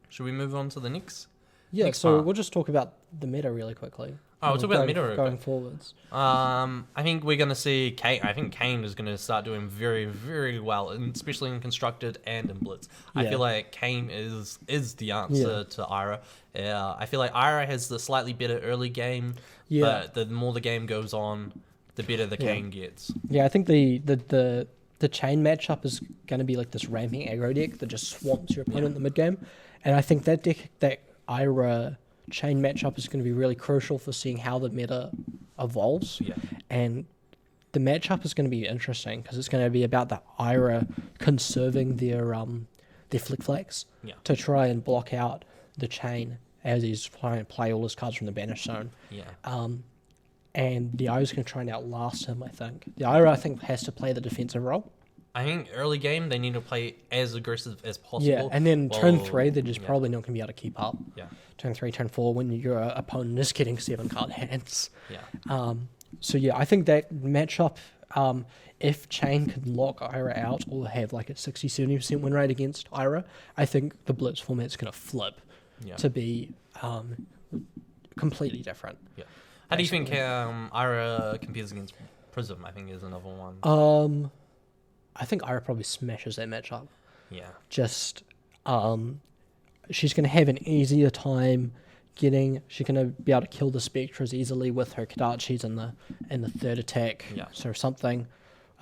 should we move on to the next? Yeah. next so part? we'll just talk about the meta really quickly. Oh, we'll talk about the meta going forwards. I think we're going to see Kane. I think Kane is going to start doing very, very well, and especially in Constructed and in Blitz. I feel like Kane is the answer to Ira. I feel like Ira has the slightly better early game, but the more the game goes on, the better the Kane gets. Yeah, I think the chain matchup is going to be like this ramping aggro deck that just swamps your opponent in the mid game, and I think that Ira chain matchup is going to be really crucial for seeing how the meta evolves. Yeah. And the matchup is going to be interesting because it's going to be about the Ira conserving their flick flags to try and block out the chain as he's trying to play all his cards from the banish zone. Yeah. And the Ira's going to try and outlast him, I think. The Ira, I think, has to play the defensive role. I think early game they need to play as aggressive as possible. Yeah, and then turn 3, they're just probably not going to be able to keep up. Yeah. Turn 3, turn 4, when your opponent is getting 7 card hands. Yeah. So yeah, I think that matchup, if Chain can lock Ira out or have like a 60-70% win rate against Ira, I think the Blitz format's going to flip to be completely different. Yeah. How do you think Ira competes against Prism? I think is another one. I think Ira probably smashes that matchup. Yeah. Just, she's going to have an easier time she's going to be able to kill the Spectres easily with her Kodachis in the third attack. Yeah. So something,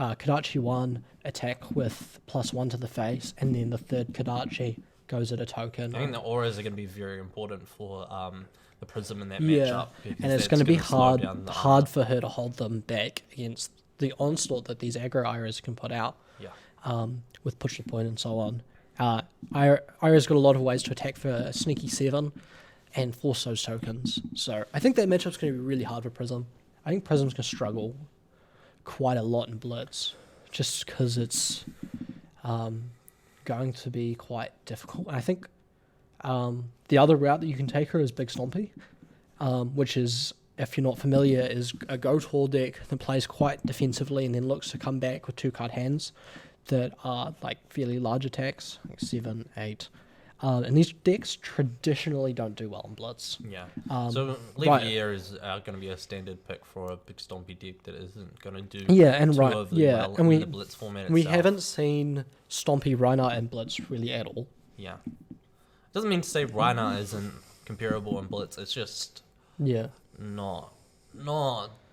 Kodachi 1 attack with +1 to the face, and then the third Kodachi goes at a token. I think the auras are going to be very important for the Prism in that matchup. And it's going to be hard for her to hold them back against the onslaught that these aggro Iras can put out. With push to point and so on. Ira's got a lot of ways to attack for a sneaky 7 and force those tokens. So I think that matchup's going to be really hard for Prism. I think Prism's going to struggle quite a lot in Blitz, just because it's going to be quite difficult. And I think the other route that you can take her is Big Stompy, which is, if you're not familiar, is a Gotor deck that plays quite defensively and then looks to come back with 2 card hands that are like fairly large attacks, like 7, 8. And these decks traditionally don't do well in Blitz. Yeah. So Levier is going to be a standard pick for a Big Stompy deck that isn't going to do well in the Blitz format itself. We haven't seen Stompy Reinhardt in Blitz really at all. Yeah. Doesn't mean to say Reinhardt isn't comparable in Blitz. It's just not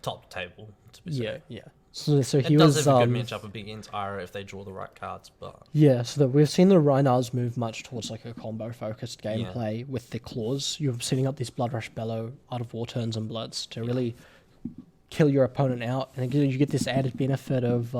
top table, to be safe. Yeah. So he it does was have a good matchup against Ira if they draw the right cards, but so that we've seen the Reinhards move much towards like a combo focused gameplay with their claws. You're setting up these Blood Rush Bellow out of war turns and Blitz to really kill your opponent out, and again, you get this added benefit of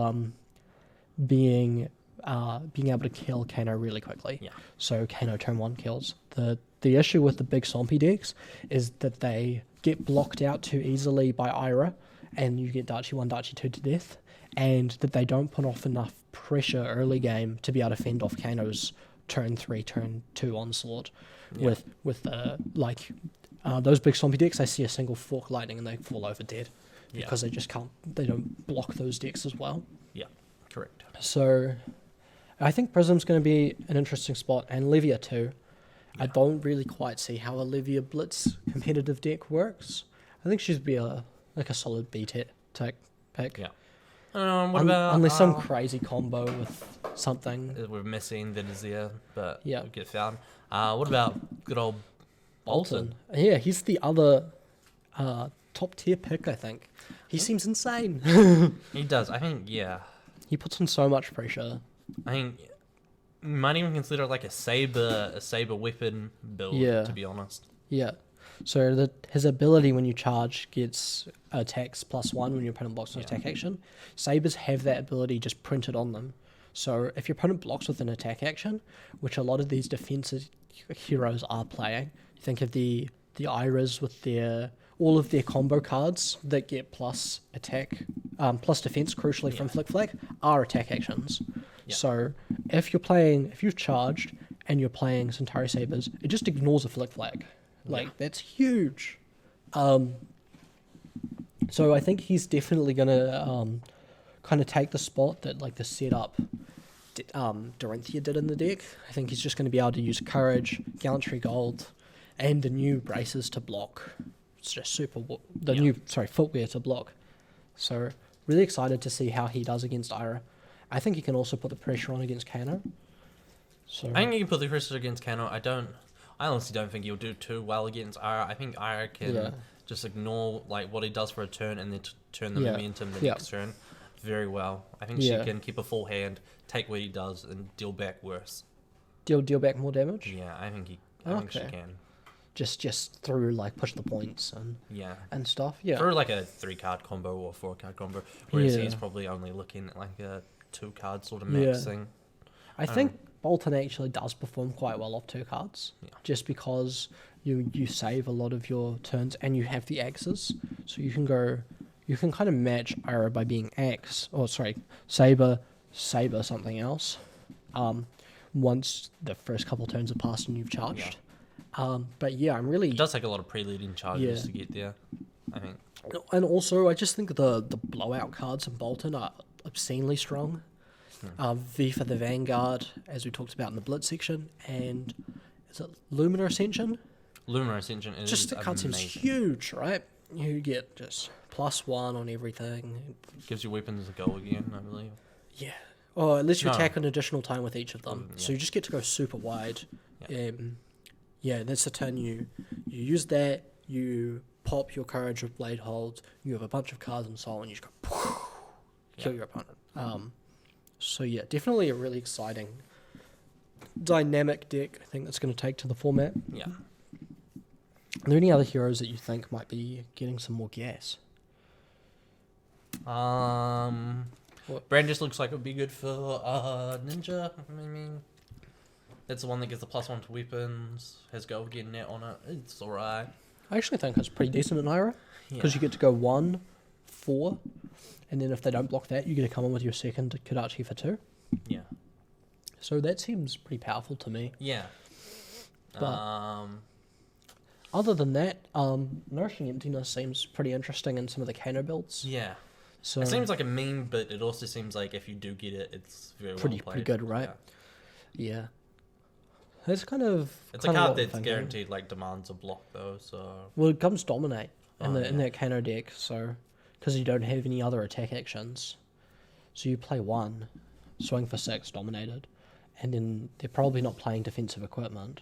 being able to kill Kano really quickly. Yeah. So Kano turn 1 kills. The issue with the big Swampy decks is that they get blocked out too easily by Ira, and you get Darchi 1, Darchi 2 to death, and that they don't put off enough pressure early game to be able to fend off Kano's turn 3, turn 2 onslaught. Yeah. With those big Swampy decks, they see a single Fork Lightning and they fall over dead because they just can't, they don't block those decks as well. Yeah, correct. So I think Prism's going to be an interesting spot, and Levia too. Yeah. I don't really quite see how a Levia Blitz competitive deck works. I think she'd be a solid B-Tet type pick. Yeah. What about... Unless some crazy combo with something. We're missing that is there, but we'll get found. What about good old Bolton? Yeah, he's the other top tier pick, I think. He seems insane. He does. I think, he puts on so much pressure. I think you might even consider it like a saber weapon build, to be honest. Yeah. So his ability when you charge gets attacks +1 when your opponent blocks an attack action. Sabers have that ability just printed on them. So if your opponent blocks with an attack action, which a lot of these defensive heroes are playing, think of the Iras with all of their combo cards that get plus attack, plus defense, crucially from Flick Flag, are attack actions. Yeah. So if you've charged and you're playing Centauri Sabers, it just ignores a Flick Flag. That's huge. So I think he's definitely gonna kind of take the spot that the setup Dorinthia did in the deck. I think he's just going to be able to use Courage, Gallantry Gold, and the new braces to block. It's just new footwear to block. So really excited to see how he does against Ira. I think he can also put the pressure on against Kano. So I think he can put the pressure against Kano. I honestly don't think he'll do too well against Ira. I think Ira can just ignore what he does for a turn and then turn the momentum the next turn very well. I think she can keep a full hand, take what he does, and deal back worse. Deal back more damage? Yeah, I think think she can. Just through push the points and stuff. Yeah. For a 3-card combo or 4-card combo, whereas he's probably only looking at a 2-card sort of max thing. I think Bolton actually does perform quite well off 2 cards, just because you save a lot of your turns and you have the axes, so you can kind of match Ira by being Saber something else. Once the first couple turns have passed and you've charged. But I'm really... It does take a lot of pre-leading charges to get there, I think. And also, I just think the blowout cards in Bolton are obscenely strong. V for the Vanguard, as we talked about in the Blitz section, and is it Luminar Ascension? Luminar Ascension is just the card seems huge, right? You get just +1 on everything. Gives you weapons to go again, I believe. Yeah. Or at least you attack an additional time with each of them. So you just get to go super wide. That's the turn you use that, you pop your Courage with Blade Hold, you have a bunch of cards and so on, and you just go kill your opponent. So definitely a really exciting dynamic deck I think that's going to take to the format. Yeah. Are there any other heroes that you think might be getting some more gas? Brandis looks like it would be good for Ninja. I mean, that's the one that gives the +1 to weapons, has go again net on it. It's alright. I actually think it's pretty decent in Ira, because you get to go 1, 4, and then if they don't block that, you get to come in with your second Kodachi for 2. Yeah. So that seems pretty powerful to me. Yeah. But other than that, Nourishing Emptiness seems pretty interesting in some of the Kano builds. Yeah. So it seems like a meme, but it also seems like if you do get it, it's very well played. Pretty good, right? Yeah. It's kind of... It's a card that's guaranteed demands a block though, so... Well, it comes Dominate in that Kano deck, so... Because you don't have any other attack actions. So you play 1, swing for 6, Dominated, and then they're probably not playing defensive equipment,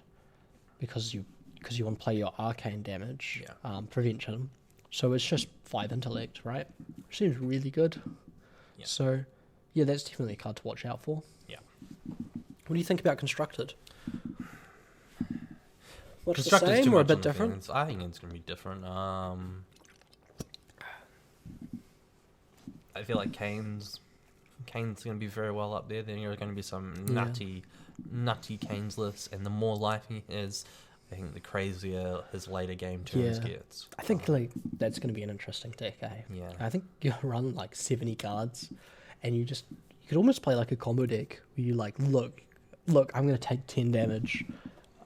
because you because you want to play your arcane damage prevention. So it's just 5 intellect, right? Which seems really good. Yeah. So, yeah, that's definitely a card to watch out for. Yeah. What do you think about Constructed? What's the same or a bit different? Things. I think it's going to be different. I feel like Kane's going to be very well up there. Then there are going to be some nutty Kane's lists, and the more life he has, I think the crazier his later game turns gets. I think that's going to be an interesting deck, eh? Yeah. I think you run 70 cards, and you could almost play like a combo deck where you look, I'm going to take 10 damage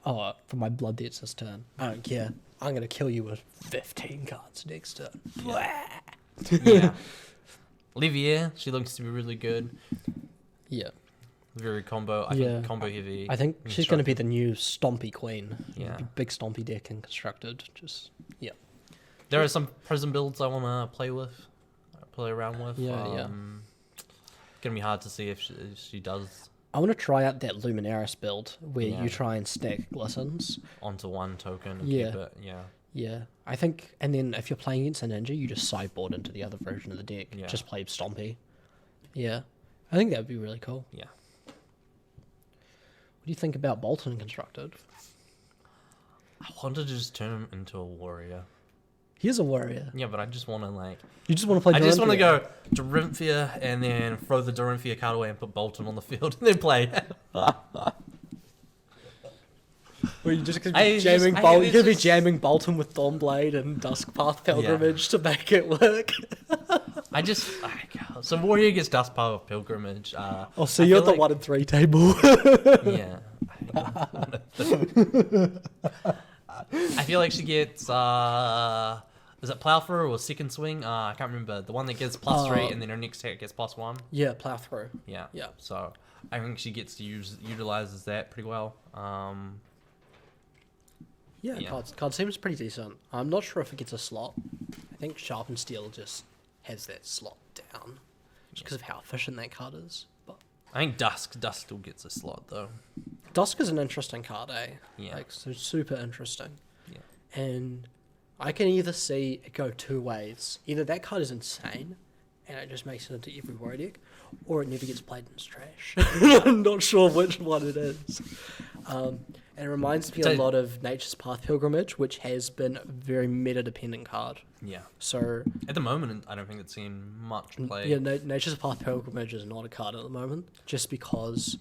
for my Blood Debts this turn. I don't care. I'm going to kill you with 15 cards next turn. Yeah. Livier, she looks to be really good. Yeah. Very combo. I think combo heavy. I think she's going to be the new Stompy Queen. Yeah. Big Stompy deck and Constructed. There are some Prism builds I want to play around with. Yeah. Gonna be hard to see if she does. I want to try out that Luminaris build where you try and stack glistens onto one token and keep it. Yeah, I think, and then if you're playing against a ninja, you just sideboard into the other version of the deck. Yeah. Just play Stompy. Yeah, I think that would be really cool. Yeah. What do you think about Bolton Constructed? I wanted to just turn him into a warrior. He's a warrior. Yeah, but I just want to You just want to play. I just want to go Dorinthia and then throw the Dorinthia card away and put Bolton on the field and then play. Where you just gonna be jamming Bolton. You're gonna be jamming Bolton with Dawnblade and Duskpath Pilgrimage to make it work. So warrior gets Duskpath Pilgrimage. So you're the 1 in 3 table. Yeah. I feel like she gets is it Plow Through or Second Swing? I can't remember. The one that gets +3 and then her next attack gets +1. Yeah, Plow Through. Yeah. So I think she gets to utilizes that pretty well. Card seems pretty decent. I'm not sure if it gets a slot. I think Sharpened Steel just has that slot down just because of how efficient that card is. But I think Dusk still gets a slot though. Dusk is an interesting card, eh? Yeah. So super interesting. Yeah. And I can either see it go 2 ways. Either that card is insane and it just makes it into every warrior deck, or it never gets played and it's trash. I'm not sure which one it is. And it reminds me a lot of Nature's Path Pilgrimage, which has been a very meta-dependent card. Yeah. So at the moment, I don't think it's seen much play. Yeah, Nature's Path Pilgrimage is not a card at the moment, just because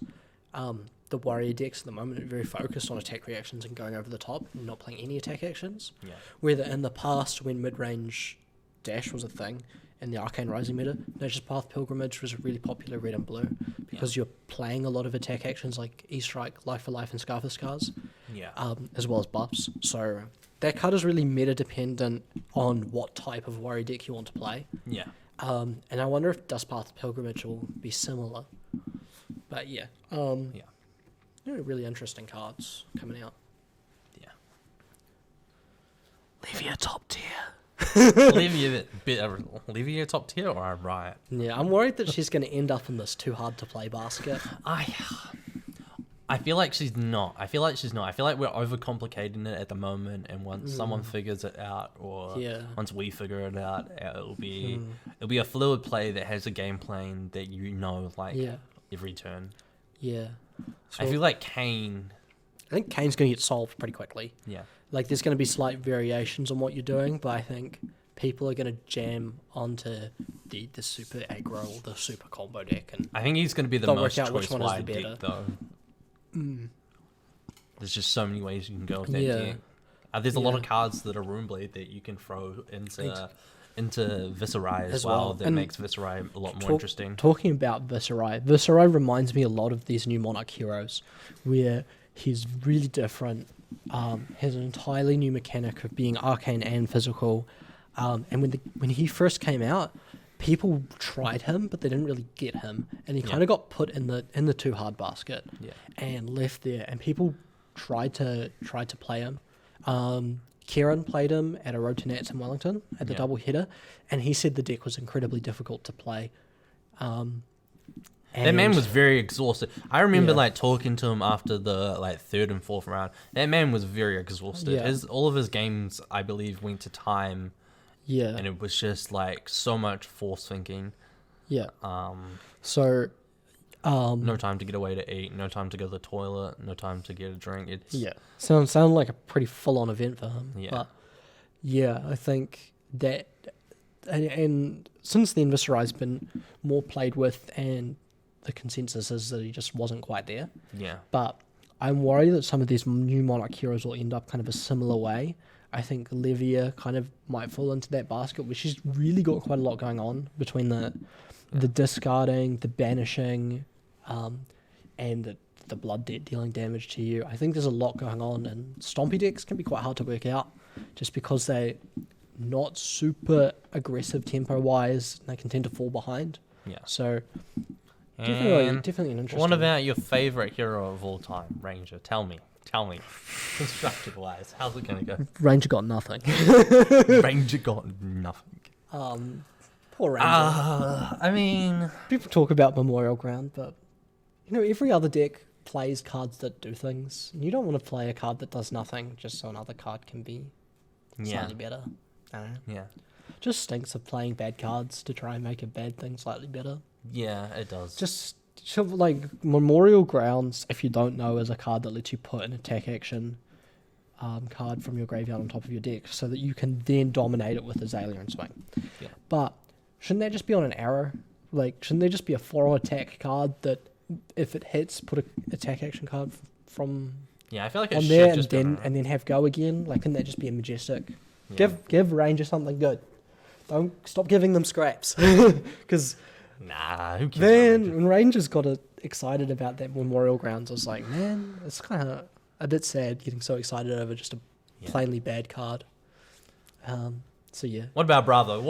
the warrior decks at the moment are very focused on attack reactions and going over the top and not playing any attack actions. Yeah. Whether in the past, when mid-range dash was a thing, in the Arcane Rising meta, Nature's Path Pilgrimage was really popular red and blue because you're playing a lot of attack actions like E-Strike, Life for Life, and Scar for Scars, as well as buffs. So that card is really meta-dependent on what type of warrior deck you want to play. Yeah. And I wonder if Duskpath Pilgrimage will be similar. But really interesting cards coming out. Yeah. Leave your top tier. Leave you top tier or I riot. Yeah, I'm worried that she's going to end up in this too hard to play basket. I feel like she's not. I feel like we're overcomplicating it at the moment, and once someone figures it out, or once we figure it out, it'll be a fluid play that has a game plan that every turn. Yeah. So I feel like Kane. I think Kane's going to get solved pretty quickly. Yeah. There's going to be slight variations on what you're doing, but I think people are going to jam onto the super aggro or the super combo deck. And I think he's going to be the most choice-wide deck, though. There's just so many ways you can go with that deck. There's a lot of cards that are Runeblade that you can throw into Viserai as well. That makes Viserai a lot more interesting. Talking about Viserai reminds me a lot of these new Monarch heroes, where he's really different. Has an entirely new mechanic of being arcane and physical. And when he first came out, people tried him, but they didn't really get him, and he kind of got put in the too hard basket and left there. And people tried to play him. Kieran played him at a Road to Nats in Wellington at the double header, and he said the deck was incredibly difficult to play. That man was very exhausted. I remember like talking to him after the like third and fourth round. That man was very exhausted. Yeah. All of his games, I believe, went to time. Yeah. And it was just like so much force thinking. Yeah. No time to get away to eat, no time to go to the toilet, no time to get a drink. Sounded like a pretty full-on event for him. Yeah. But yeah, I think that, and since then Viserai's been more played with, and the consensus is that he just wasn't quite there. Yeah. But I'm worried that some of these new Monarch heroes will end up kind of a similar way. I think Livia kind of might fall into that basket, where she's really got quite a lot going on between the discarding, the banishing, and the blood debt dealing damage to you. I think there's a lot going on, and Stompy decks can be quite hard to work out just because they're not super aggressive tempo-wise. They can tend to fall behind. Yeah. So Definitely an interesting. What about your favorite hero of all time, Ranger? Tell me. Constructed wise, how's it gonna go? Ranger got nothing. Ranger got nothing. Poor Ranger. I mean, people talk about Memorial Ground, but every other deck plays cards that do things. And you don't want to play a card that does nothing just so another card can be slightly better. I don't know. Yeah. Just stinks of playing bad cards to try and make a bad thing slightly better. Yeah, it does. Just like Memorial Grounds, if you don't know, is a card that lets you put an attack action card from your graveyard on top of your deck so that you can then dominate it with Azalea and Swing. Yeah. But shouldn't that just be on an arrow? Like, shouldn't there just be a 4 attack card that if it hits, put an attack action card from I feel like it on should there just and then have go again? Like, couldn't that just be a majestic? Yeah. Give Ranger something good. Don't stop giving them scraps. Because nah, who cares? then when Rangers got excited about that Memorial Grounds, I was like, man, it's kind of a bit sad getting so excited over just a plainly bad card. So yeah. What about Bravo?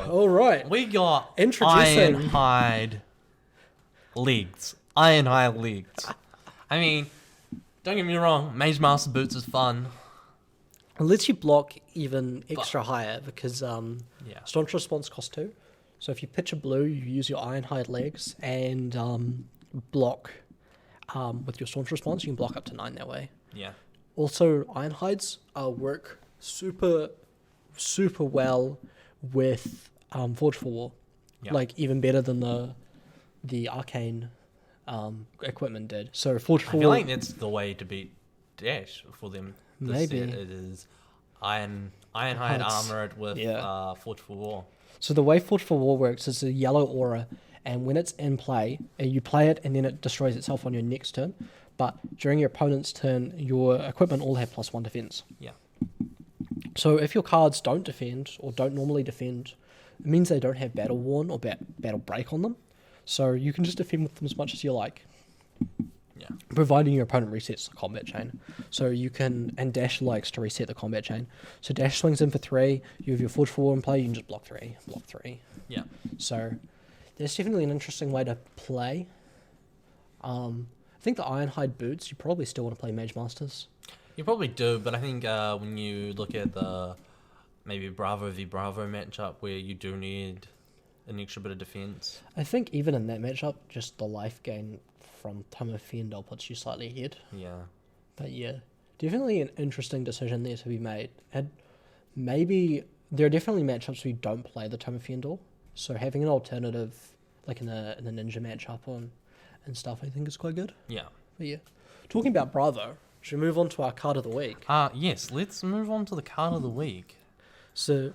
All right. We got Introducing Ironhide Leagues. Ironhide Leagues. I mean, don't get me wrong, Mage Master Boots is fun. It lets you block even extra higher because Staunch Response costs 2. So if you pitch a blue, you use your Ironhide legs and block with your Staunch Response. You can block up to 9 that way. Yeah. Also, Ironhides work super well with Forge for War. Yeah. Like, even better than the Arcane equipment did. So Forge for War... I feel like that's the way to beat Dash for them. Maybe. It is Ironhide armored with Forge for War. So the way Forge for War works is a yellow aura, and when it's in play, you play it and then it destroys itself on your next turn. But during your opponent's turn, your equipment all have +1 defense. Yeah. So if your cards don't defend or don't normally defend, it means they don't have Battle Worn or Battle Break on them. So you can just defend with them as much as you like. Yeah. Providing your opponent resets the combat chain. So you can, and Dash likes to reset the combat chain. So Dash swings in for 3, you have your Forge for War in play, you can just block 3. Yeah. So there's definitely an interesting way to play. I think the Ironhide boots, you probably still want to play Mage Masters. You probably do, but I think when you look at the maybe Bravo v Bravo matchup where you do need an extra bit of defense. I think even in that matchup, just the life gain from Tome of Fendel puts you slightly ahead. Yeah. But yeah, definitely an interesting decision there to be made. And maybe there are definitely matchups where you don't play the Tome of Fendel. So having an alternative, like in a ninja matchup and stuff, I think is quite good. Yeah. But yeah, talking about Bravo, should we move on to our card of the week? Yes, let's move on to the card of the week. So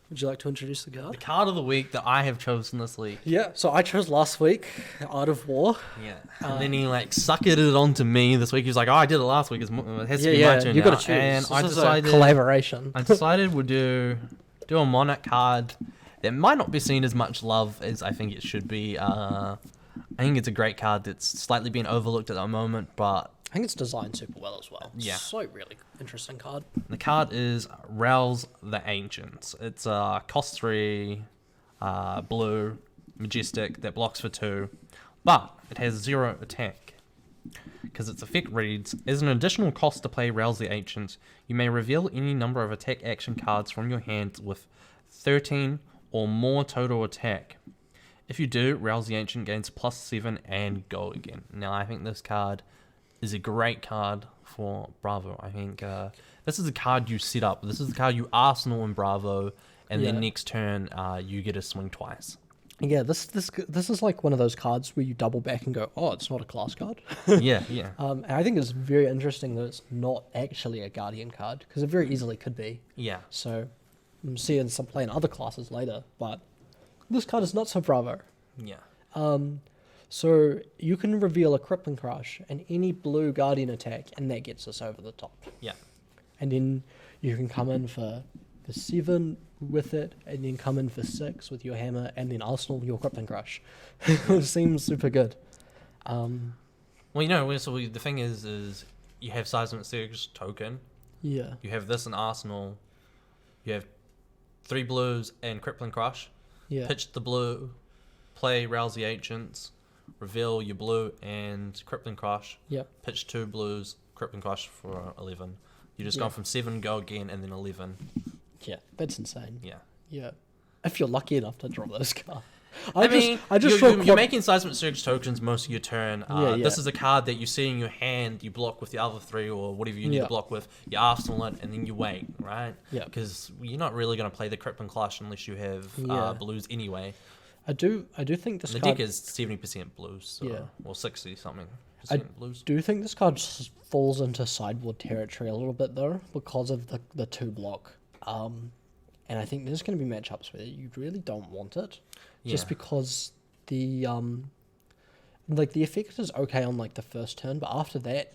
would you like to introduce the card? The card of the week that I have chosen this week. Yeah, so I chose last week, Art of War. Yeah. And then he suckered it onto me this week. He was like, I did it last week. It has to be my turn you now. Got to choose. And this I is decided a collaboration. I decided we'll do a Monarch card that might not be seen as much love as I think it should be. I think it's a great card that's slightly been overlooked at the moment, but I think it's designed super well as well. Yeah. So really interesting card. The card is Rouse the Ancients. It's a cost 3, blue, majestic that blocks for 2, but it has 0 attack. Because its effect reads, as an additional cost to play Rouse the Ancients, you may reveal any number of attack action cards from your hand with 13 or more total attack. If you do, Rouse the Ancient gains +7 and go again. Now, I think this card is a great card for Bravo. I think this is a card you set up. This is the card you Arsenal in Bravo, and then next turn you get a swing twice. Yeah, this is like one of those cards where you double back and go, oh, it's not a class card. Yeah. And I think it's very interesting that it's not actually a Guardian card, because it very easily could be. Yeah. So I'm seeing some play in other classes later, but this card is not so Bravo. Yeah. So you can reveal a Crippling Crush and any blue Guardian attack, and that gets us over the top. Yeah. And then you can come in for 7 with it, and then come in for 6 with your hammer, and then Arsenal your Crippling Crush. It seems super good. Well, so the thing is you have Seismic Surge token. Yeah. You have this in Arsenal. You have 3 blues and Crippling Crush. Yeah. Pitch the blue, play Rouse the Ancients, reveal your blue and Crippling Crush. Yep. Pitch 2 blues, Crippling Crush for 11. You just go from 7, go again, and then 11. Yeah, that's insane. Yeah. Yeah. If you're lucky enough to draw this card. You're making Seismic Surge tokens most of your turn. This is a card that you see in your hand, you block with the other 3 or whatever you need to block with, you Arsenal it, and then you wait, right? Yeah. Because you're not really going to play the Crippling Clash unless you have blues anyway. I do think this card... The deck is 70% blues, so, or 60-something blues. I do think this card just falls into sideboard territory a little bit, though, because of the 2 block. And I think there's going to be matchups where you really don't want it, just because the effect is okay on like the first turn, but after that,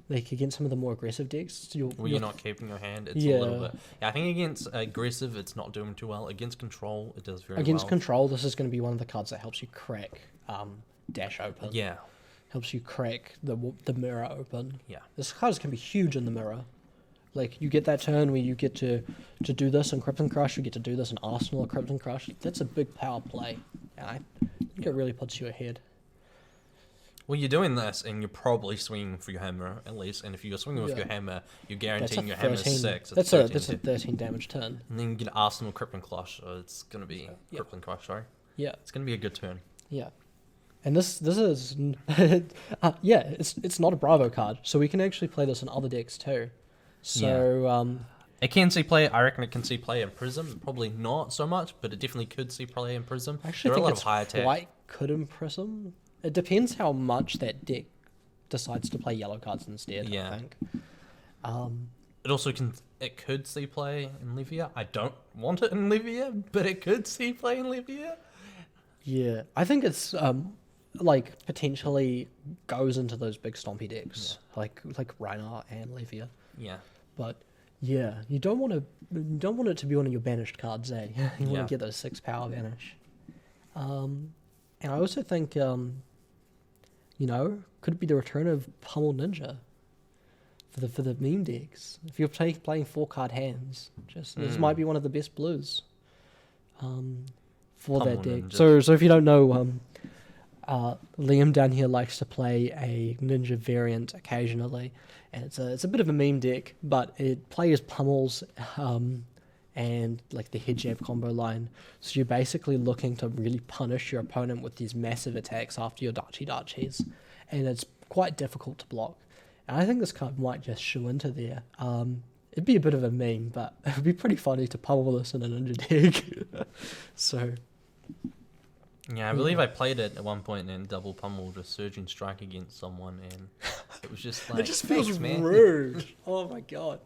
like against some of the more aggressive decks, you're not keeping your hand. It's a little bit. Yeah, I think against aggressive, it's not doing too well. Against control, it does very well. Against control, this is going to be one of the cards that helps you crack dash open. Yeah, helps you crack the mirror open. Yeah, this card is going to be huge in the mirror. Like, you get that turn where you get to do this in Crippling Crush, you get to do this in Arsenal or Crippling Crush. That's a big power play. And I think it really puts you ahead. Well, you're doing this, and you're probably swinging for your hammer, at least. And if you're swinging with your hammer, you're guaranteeing your hammer is 6. That's a 13 damage turn. And then you get Arsenal Crippling Crush. So it's going to be Crippling Crush, sorry. Yeah. It's going to be a good turn. Yeah. And this is... it's not a Bravo card, so we can actually play this in other decks too. So, it can see play. I reckon it can see play in Prism. Probably not so much, but it definitely could see play in Prism. I actually think it's quite good in Prism. It depends how much that deck decides to play yellow cards instead, I think. It also could see play in Levia. I don't want it in Levia, but it could see play in Levia. Yeah, I think it's like potentially goes into those big stompy decks, like Reinhardt and Levia. Yeah. But yeah, you don't want it to be one of your banished cards, eh? You want to get those 6 power banish. And I also think could it be the return of Pummel Ninja for the meme decks? If you're playing 4-card hands, this might be one of the best blues for that deck. Ninja. So if you don't know, Liam down here likes to play a ninja variant occasionally, and it's a bit of a meme deck, but it plays pummels and like the head jab combo line. So you're basically looking to really punish your opponent with these massive attacks after your Dachi, and it's quite difficult to block. And I think this card might just shoe into there. It'd be a bit of a meme, but it would be pretty funny to pummel this in a ninja deck. So. Yeah, I believe I played it at one point and double pummeled a Surging Strike against someone, and it was just like, it just feels rude. Oh my god.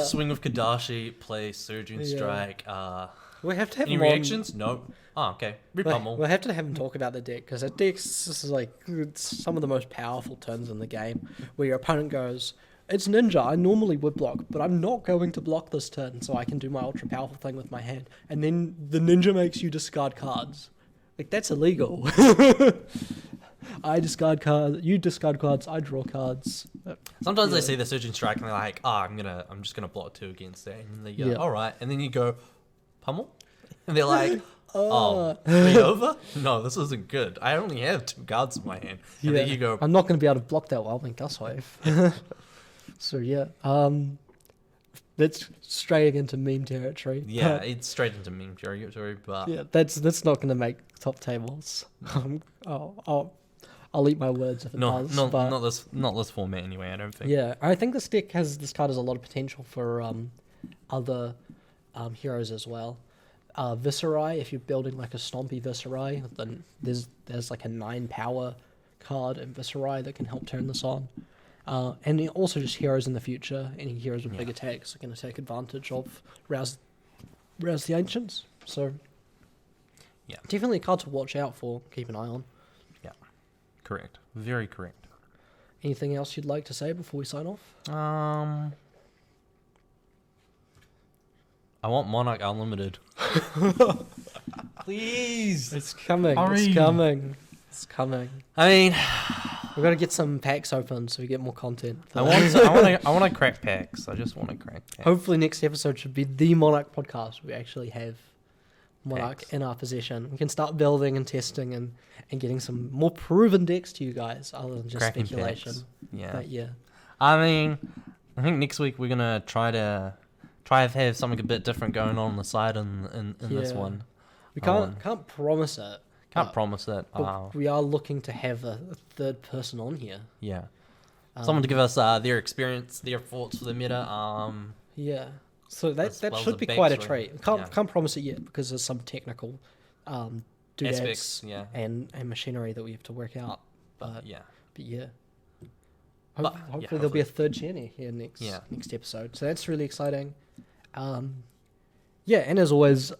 Swing with Kadashi, play Surging Strike. We have to have any reactions? No. Oh, okay. Repummel. We'll have to have him talk about the deck, because that deck's this is like some of the most powerful turns in the game, where your opponent goes, it's ninja, I normally would block, but I'm not going to block this turn, so I can do my ultra powerful thing with my hand. And then the ninja makes you discard cards. Like, that's illegal. I discard cards, you discard cards, I draw cards. Sometimes they see the Surging Strike and they're like, I'm just gonna block 2 against that. And they go, alright. And then you go, pummel? And they're like, 3 over? No, this isn't good. I only have 2 cards in my hand. And then you go, I'm not going to be able to block that Wildling Gust Wave. So that's straying into meme territory. Yeah, it's straight into meme territory, but yeah, that's not going to make top tables. I'll eat my words if it does. But not this format anyway. I don't think. Yeah, I think this card has a lot of potential for other heroes as well. Viserai, if you're building like a stompy Viserai, then there's like a 9 power card in Viserai that can help turn this on. And also just heroes in the future. Any heroes with big attacks are going to take advantage of rouse the ancients. So yeah, definitely a card to watch out for. Keep an eye on. Yeah, correct. Very correct. Anything else you'd like to say before we sign off? I want Monarch Unlimited. Please. It's coming. Hurry. It's coming. It's coming. I mean, we've got to get some packs open so we get more content. I want to crack packs. I just want to crack packs. Hopefully next episode should be the Monarch podcast. We actually have Monarch packs in our possession. We can start building and testing and getting some more proven decks to you guys other than just cracking speculation. packs. Yeah. But yeah. I mean, I think next week we're going to try to have something a bit different going on the side in this one. We can't promise it. Can't promise it. But we are looking to have a third person on here. Yeah. Someone to give us their experience, their thoughts for the meta. Yeah. So that should be quite a treat. Can't promise it yet because there's some technical aspects, and machinery that we have to work out. But yeah. Hopefully hopefully there'll be a third Jenny here next episode. So that's really exciting. And as always,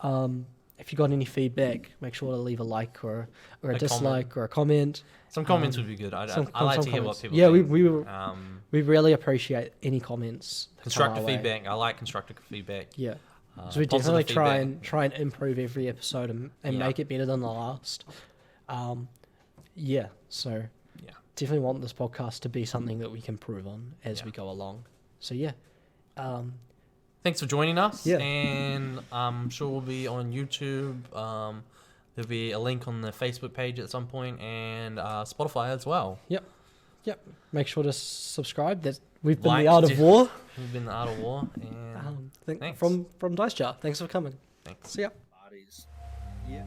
if you got any feedback, make sure to leave a like or a dislike or a comment. Some comments would be good. I like to hear what people think. Yeah, we really appreciate any comments. Constructive feedback. I like constructive feedback. Yeah. So we definitely try and improve every episode and make it better than the last. So definitely want this podcast to be something that we can improve on as we go along. So thanks for joining us, and I'm sure we'll be on YouTube. There'll be a link on the Facebook page at some point, and Spotify as well. Yep. Make sure to subscribe. We've been the Art of War. We've been the Art of War, and thanks. From Dice Jar. Thanks for coming. Thanks. See ya. Yeah.